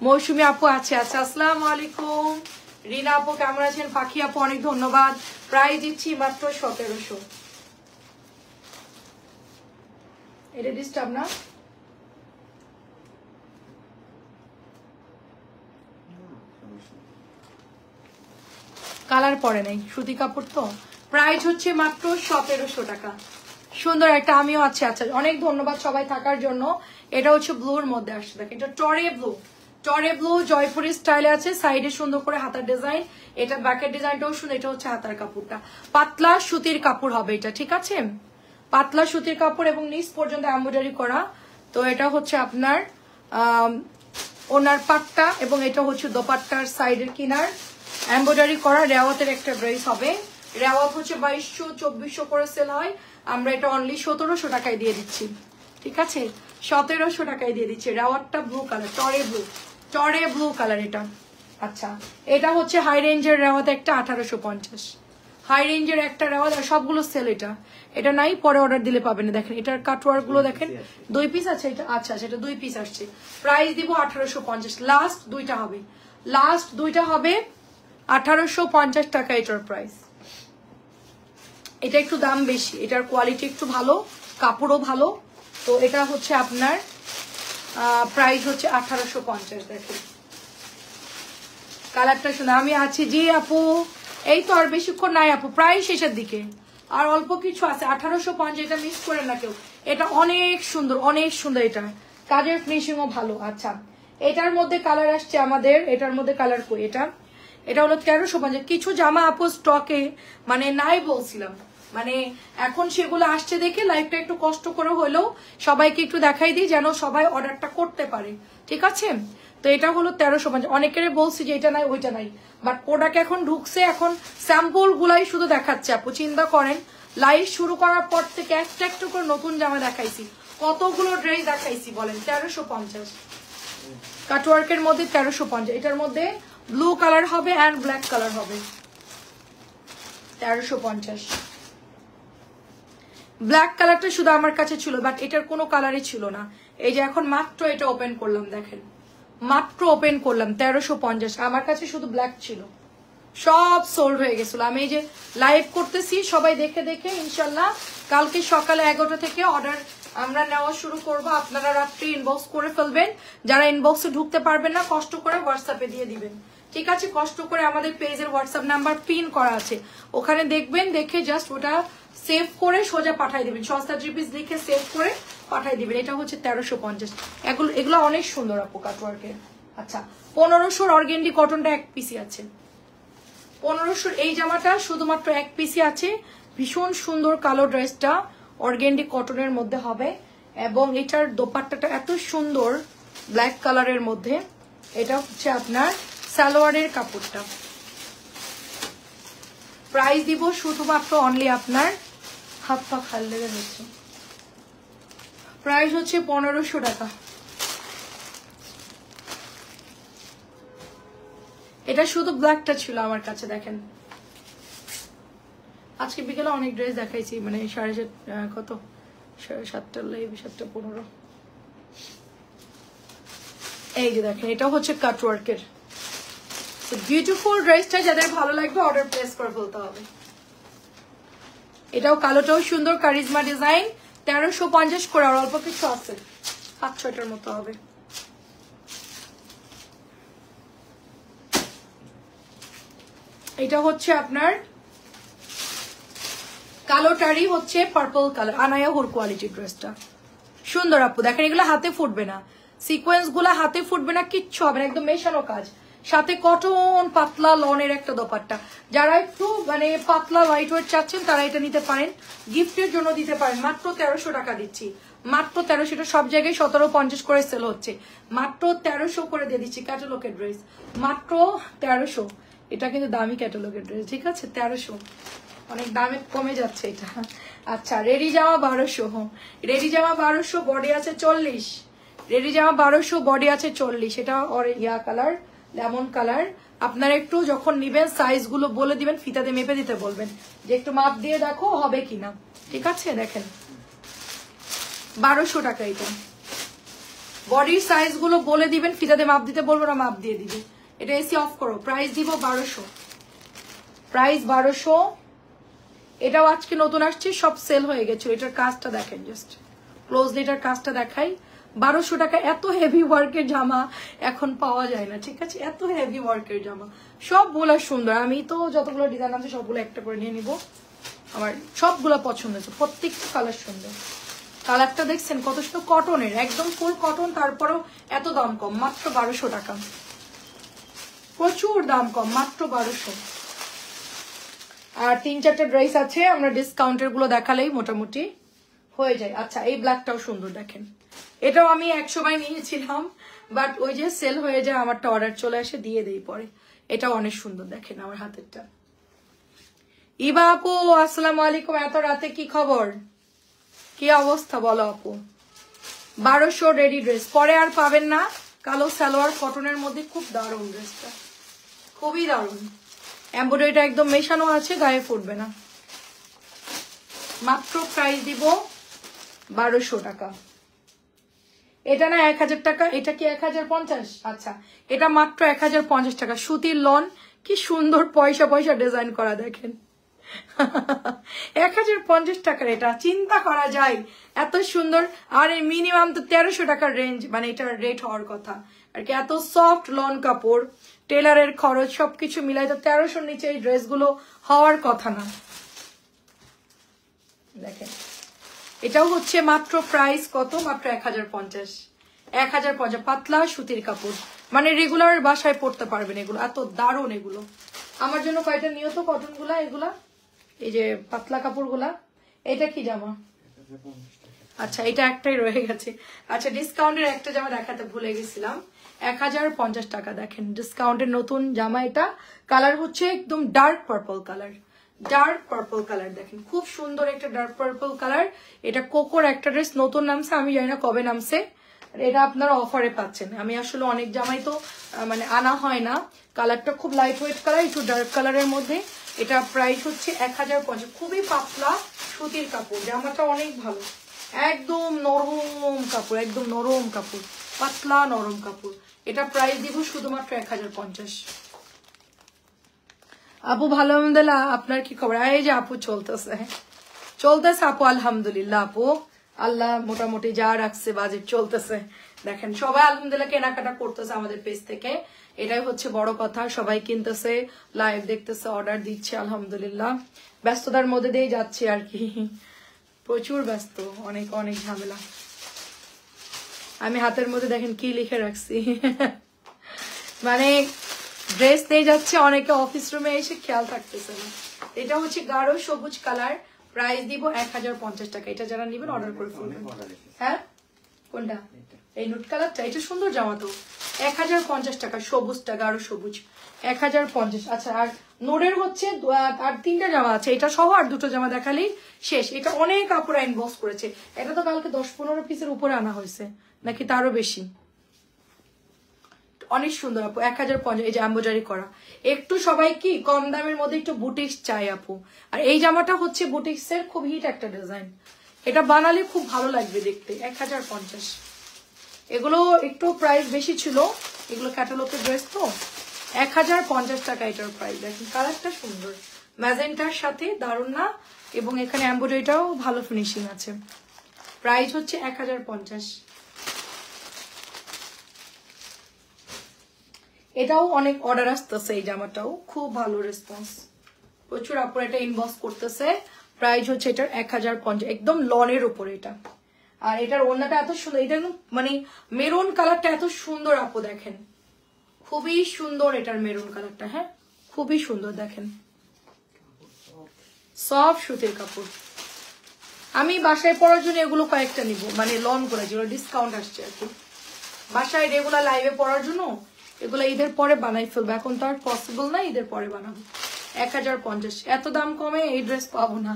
মৌসুমী আপু আছে। আচ্ছা আসসালামু আলাইকুম। রিনা আপু কেমন আছেন? পাখি আপু অনেক ধন্যবাদ। প্রাইস দিচ্ছি মাত্র 1700। এটা ডিস্টার্ব না? কালার পরে নাই, সুতি কাপড় তো। প্রাইস হচ্ছে মাত্র 1700 টাকা। সুন্দর একটা আমিও আছে। আচ্ছা অনেক ধন্যবাদ সবাই থাকার জন্য। এটা হচ্ছে ব্লুর মধ্যে আসছে, দেখেন এটা টরে ব্লু, টরে ব্লু জয়পুরি স্টাইলে আছে। সাইডে সুন্দর করে হাতার ডিজাইন, এটা ব্যাকের ডিজাইনটাও সুন্দর। এটা হচ্ছে হাতার কাপড়টা, পাতলা সুতির কাপড় হবে এটা, ঠিক আছে? পাতলা সুতির কাপড় এবং নিচ পর্যন্ত এমব্রয়ডারি করা। তো এটা হচ্ছে আপনার ওনার পাট্টা, এবং এটা হচ্ছে দোপাট্টার সাইডের কিনার এমব্রয়ডারি করা। রেওয়াতের একটা ড্রেস হবে। রেওয়াত হচ্ছে 2200-2400 করে সেল হয়, আমরা এটা অনলি 1700 টাকায় দিয়ে দিচ্ছি, ঠিক আছে? 1700 টাকায় দিয়ে দিচ্ছি। রেওয়াতটা ব্লু কালার, টরে ব্লু, টরে ব্লু কালার এটা। আচ্ছা এটা হচ্ছে হাই রেঞ্জের রেওয়াত একটা, 1850। হাই রেঞ্জের একটা রেওয়াত, আর সবগুলো সেল। এটা এটা নাই, পরে অর্ডার দিলে পাবেন না। দেখেন এটার কাটওয়ার্ক গুলো দেখেন, 2 পিস আছে এটা। আচ্ছা এটা 2 পিস আসছে। প্রাইস দিব 1850। লাস্ট দুইটা হবে, লাস্ট দুইটা হবে 1850 টাকা এটার প্রাইস। এটা একটু দাম বেশি, এটার কোয়ালিটি একটু ভালো, কাপড়ও ভালো। তো এটা হচ্ছে আপনার প্রাইস হচ্ছে 1850। দেখেন কালারটা শুনে আমি আছি। জি আপু এই তো আর বেশিক্ষণ নাই আপু, প্রায় শেষের দিকে, আর অল্প কিছু আছে। 1850, এটা মিস করেন না কেউ। এটা অনেক সুন্দর, অনেক সুন্দর, এটা কাজের ফিনিশিংও ভালো। আচ্ছা এটার মধ্যে কালার আসছে আমাদের, এটার মধ্যে কালার কই, এটা হলো 1350। কিছু জামা আপু স্টকে মানে নাই বলছিলাম, মানে এখন সেগুলো আসছে দেখে লাইফটা একটু কষ্ট করে হলেও সবাইকে একটু দেখাই দিই, যেন সবাই অর্ডারটা করতে পারে, ঠিক আছে? তো এটা হলো 1350। অনেকেরে বলছি যে এটা নাই ওইটা নাই, বাট প্রোডাক্ট এখন ঢুকছে, এখন স্যাম্পল গুলাই শুধু দেখাচ্ছে আপু। চিন্তা করেন লাইভ শুরু করার পর থেকে একটা একটা করে নতুন জামা দেখাইছি, কতগুলো ড্রেস দেখাইছি বলেন। 1350 কাটওয়ার্কের মধ্যে 1350। এটার মধ্যে ব্লু কালার হবে অ্যান্ড ব্ল্যাক কালার হবে, 1350। ব্ল্যাক কালারটা শুধু আমার কাছে ছিল, বাট এটার কোনো কালারই ছিল না। এই যে এখন মাত্র এটা ওপেন করলাম, দেখেন মাত্র ওপেন করলাম, 1350। আমার কাছে শুধু ব্ল্যাক ছিল, সব সোল্ড হয়ে গেছিল। আমি এই যে লাইভ করতেছি, সবাই দেখে দেখে ইনশাল্লাহ কালকে সকালে 11টা থেকে অর্ডার আমরা নেওয়া শুরু করব। আপনারা রাত্রি ইনবক্স করে ফেলবেন, যারা ইনবক্সে ঢুকতে পারবেন না কষ্ট করে হোয়াটসঅ্যাপে দিয়ে দিবেন, ঠিক আছে? কষ্ট করে আমাদের পেজের হোয়াটসঅ্যাপ নাম্বার পিন করা আছে, ওখানে দেখবেন, দেখে জাস্ট ওটা সেভ করে সোজা পাঠাই দিবেন। সস্তা ট্রিপিস লিখে সেভ করে পাঠাই দিবেন। এটা হচ্ছে 1350। এগুলো অনেক সুন্দর আপু কাটওয়ার্কের। আচ্ছা 1500 অর্গেন্ডি কটনটা 1 পিসি আছে, 1500 এই জামাটা শুধুমাত্র 1 পিসি আছে। ভীষণ সুন্দর কালো ড্রেসটা অর্গেন্ডি কটনের মধ্যে হবে, এবং এটার দোপাট্টাটা এত সুন্দর ব্ল্যাক কালারের মধ্যে। এটা হচ্ছে আপনার সালোয়ারের কাপড়টা। প্রাইস দিব শুধুমাত্র অনলি আপনার হাত পা খাল লেগে হচ্ছে, প্রাইস হচ্ছে 1500 টাকা। এটা শুধু ব্ল্যাকটা ছিল আমার কাছে। দেখেন আজকে বিকেলে অনেক ড্রেস দেখাইছি, মানে 7:30 কত 7:15। এই যে দেখেন এটা হচ্ছে কাটওয়ার্কের বিউটিফুল ড্রেসটা, যাদের ভালো লাগবে অর্ডার প্লেস করে ফেলতে হবে। এটাও কালোটাও সুন্দর, কারিজমা ডিজাইন, 1350 করে, আর অল্প কিছু আছে, 5-6টার মতো হবে। এটা হচ্ছে আপনার কালোটারই হচ্ছে পার্পল কালার, আনায়া হুর কোয়ালিটি ড্রেসটা সুন্দর আপু। দেখেন এগুলো হাতে ফুটবে না, সিকোয়েন্স গুলা হাতে ফুটবে না, কিচ্ছু হবে না, একদম মেশানো কাজ, সাথে কটন পাতলা লনের একটা দোপাট্টা। যারা একটু মানে পাতলা লাইট ওয়েট চাচ্ছেন তারা এটা নিতে পারেন, গিফটের জন্য দিতে পারেন। মাত্র 1300 টাকা দিচ্ছি, মাত্র 1300। এটা সব জায়গায় 1750 করে সেল হচ্ছে, মাত্র 1300 করে দিয়ে দিচ্ছি। ক্যাটালগের ড্রেস মাত্র 1300, এটা কিন্তু দামি ক্যাটালগের ড্রেস, ঠিক আছে? 1300 অনেক দামে কমে যাচ্ছে এটা। আচ্ছা, রেডি জামা 1200, রেডি জামা 1200, বডি আছে 40, রেডি জামা 1200, বডি আছে 40। এটা ইয়া কালার, লেমন কালার। আপনারা একটু যখন নিবেন সাইজ গুলো বলে দিবেন, ফিতা দিয়ে মেপে দিতে বলবেন যে একটু মাপ দিয়ে দেখো হবে কিনা, ঠিক আছে? দেখেন 1200 টাকা এটা, বডির সাইজ গুলো বলে দিবেন, ফিতা দিয়ে মাপ দিতে বলবো না, মাপ দিয়ে দিবে। এটা এসি অফ করো, প্রাইস দিব 1200, প্রাইস 1200। এটাও আজকে নতুন আসছে, সব সেল হয়ে গেছে। এটার কাজটা দেখেন, জাস্ট ক্লোজলি এটার কাজটা দেখাই। 1200 টাকা এত হেভি ওয়ার্কের জামা এখন পাওয়া যায় না, ঠিক আছে? এত হেভি ওয়ার্কের জামা সবগুলো সুন্দর। আমি তো যতগুলো ডিজাইন আছে সবগুলো একটা করে নিয়ে নিব, আমার সবগুলো পছন্দ হয়েছে, প্রত্যেকটা কালার সুন্দর। কালারটা দেখছেন কত সুন্দর, কটনের একদম ফুল কটন, তারপরেও এত দাম কম, মাত্র 1200 টাকা, প্রচুর দাম কম, মাত্র 1200। আর 3-4টা ড্রেস আছে, আমরা ডিসকাউন্টের গুলো দেখালেই মোটামুটি হয়ে যায়। আচ্ছা, এই ব্ল্যাকটাও সুন্দর, দেখেন এটাও আমি 100 বাই নিয়েছিলাম, বাট ওই যে সেল হয়ে যায়, আমারটা অর্ডার চলে আসে, দিয়ে দেই পরে। এটাও অনেক সুন্দর, দেখেন আমার হাতেরটা। ইবা আপু আসসালামু আলাইকুম, এত রাতে কি খবর, কি অবস্থা বলো আপু? 1200 রেডি ড্রেস, পরে আর পাবেন না। কালো সালোয়ার কটনের মধ্যে, খুব দারুণ ড্রেসটা, খুবই দারুণ। এমব্রয়ডারিটা একদম মেশানো আছে, গায়ে ফুটবে না। মাত্র প্রাইস দিব 1200 টাকা। এটা না 1000 টাকা, এটা কি 1050? আচ্ছা, এটা মাত্র 1050 টাকা। সুতির লন, কি সুন্দর পয়সা পয়সা ডিজাইন করা, দেখেন 1050 টাকার এটা, চিন্তা করা যায় এত সুন্দর। আর এই মিনিমাম তো 1300 টাকার রেঞ্জ, মানে এটার রেট হওয়ার কথা আর কি। এত সফট লন কাপড়, টেলারের খরচ সবকিছু মিলাই তো 1300 নিচে এই ড্রেসগুলো হওয়ার কথা না। দেখেন এটাও হচ্ছে মাত্র প্রাইস কত, মাত্র 1050, 1050। পাতলা সুতির কাপড়, মানে রেগুলার বাসায় পড়তে পারবেন এগুলো, এত দারুণ এগুলো। আমার জন্য কয়টা নিয়ত কটন গুলা, এগুলা এই যে পাতলা কাপড় গুলা। এটা কি জামা? আচ্ছা, এটা একটাই রয়ে গেছে। আচ্ছা, ডিসকাউন্টের একটা জামা দেখাতে ভুলে গেছিলাম, 1050 টাকা। দেখেন ডিসকাউন্টের নতুন জামা, এটা কালার হচ্ছে একদম dark purple colour, dark purple colour. দেখেন খুব সুন্দর একটা ডার্ক পার্পল কালার। এটা কোকোর একটা ড্রেস নতুন নামছে, আমি জানি না কবে নামছে। এটা আপনারা অফারে পাচ্ছেন। আমি আসলে অনেক জামাই তো মানে আনা হয় না। কালারটা খুব লাইট ওয়েট কালার, একটু ডার্ক কালারের মধ্যে। এটা প্রাইস হচ্ছে 1050, খুবই পাতলা সুতির কাপড়। জামাটা অনেক ভালো, একদম নরম কাপড়, একদম নরম কাপড়, পাতলা নরম কাপড়। এটা প্রাইস দিব শুধুমাত্র 1050। আপু ভালো, আলহামদুলিল্লাহ। আপনার কি খবর? এই যে আপু চলতেছে, চলতেছে আপু, আলহামদুলিল্লাহ আপু, আল্লাহ মোটামুটি যা রাখছে বাজেট চলতেছে। দেখেন সবাই আলহামদুলিল্লাহ কেনাকাটা করতেছে আমাদের পেজ থেকে, এটাই হচ্ছে বড় কথা। সবাই কিনতেছে, লাইভ দেখতেছে, অর্ডার দিচ্ছে, আলহামদুলিল্লাহ। ব্যস্ততার মধ্যে দিয়ে যাচ্ছে আর কি, প্রচুর ব্যস্ত, অনেক অনেক ঝামেলা। আমি হাতের মধ্যে দেখেন কি লিখে রাখছি মানে ড্রেস দিয়ে যাচ্ছে, অনেকে অফিস রুমে এসে খেয়াল থাকতেছে না। এটা হচ্ছে গাঢ় সবুজ কালার, প্রাইস দিব 1050 টাকা। এটা যারা নিবেন অর্ডার করে ফেলবেন। হ্যাঁ, কোনটা? এই নুট কালারটা, এটা সুন্দর জামা তো। 1050 টাকা, সবুজটা গাঢ় সবুজ 1050। আচ্ছা, আর নোডের হচ্ছে আর 3টা জামা আছে, এটা সহ আর 2টো জামা দেখালেই শেষ। এটা অনেক কাপড় ইনবক্স করেছে, এটা তো কালকে 10-15 পিসের উপরে আনা হয়েছে, নাকি তারও বেশি। অনেক সুন্দর আপু, 1050। এই যে এমব্রয়ডারি করা, একটু সবাই কি কম দামের মধ্যে একটু বুটিক্স চাই আপু। আর এই জামাটা হচ্ছে বুটিক্স এর খুব হিট একটা ডিজাইন, এটা বানালে খুব ভালো লাগবে দেখতে। 1050। এগুলো একটু প্রাইস বেশি ছিল, এগুলো ক্যাটালগের ড্রেস তো। 1050 টাকা এটার প্রাইস। দেখেন কালারটা সুন্দর, ম্যাজেন্টার সাথে, দারুণ না? এবং এখানে এমব্রয়ডারিটাও ভালো ফিনিশিং আছে। প্রাইস হচ্ছে 1050। এটাও অনেক অর্ডার আসতেছে, এই জামাটাও খুব ভালো রেসপন্স, প্রচুর আপুর এটা ইনবক্স করতেছে। প্রাইস হচ্ছে এটার 1050, একদম লনের উপর এটা। আর এটার ওড়নাটা এত সুন্দর, এটা মানে মেরুন কালারটা এত সুন্দর আপু, দেখেন খুবই সুন্দর এটার মেরুন কালারটা। হ্যাঁ খুবই সুন্দর, দেখেন সফট সুতির কাপড়। আমি বাসায় পরার জন্য এগুলো কয়েকটা নিব, মানে লন করে যেগুলো ডিসকাউন্ট আসছে আর কি, বাসায় রেগুলার লাইভে পরার জন্য এগুলো ঈদের পরে বানাই ফেলবো, এখন তো আর পসিবল না, ঈদের পরে বানাবো। 1050, এত দাম কমে এই ড্রেস পাবো না।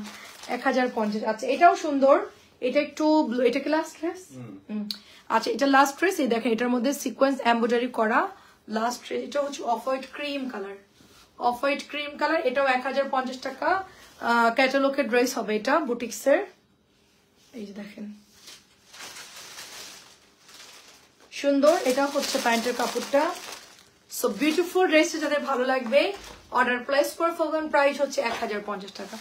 1050। আচ্ছা এটাও সুন্দর, এটা একটু এটা কি লাস্ট ড্রেস? আচ্ছা এটা লাস্ট ড্রেস। এই দেখেন এটার মধ্যে সিকোয়েন্স এমব্রয়ডারি করা লাস্ট ড্রেস। এটা হচ্ছে off white cream colour, off white cream colour. এটাও 1050 টাকা। ক্যাটালগের ড্রেস হবে এটা, বুটিক্সের। এই যে দেখেন সুন্দর, এটা হচ্ছে প্যান্টের কাপড়টা। সো বিউটিফুল ড্রেস, যাদের ভালো লাগবে অর্ডার প্লেস করে ফেলবেন। প্রাইস হচ্ছে 1050 টাকা।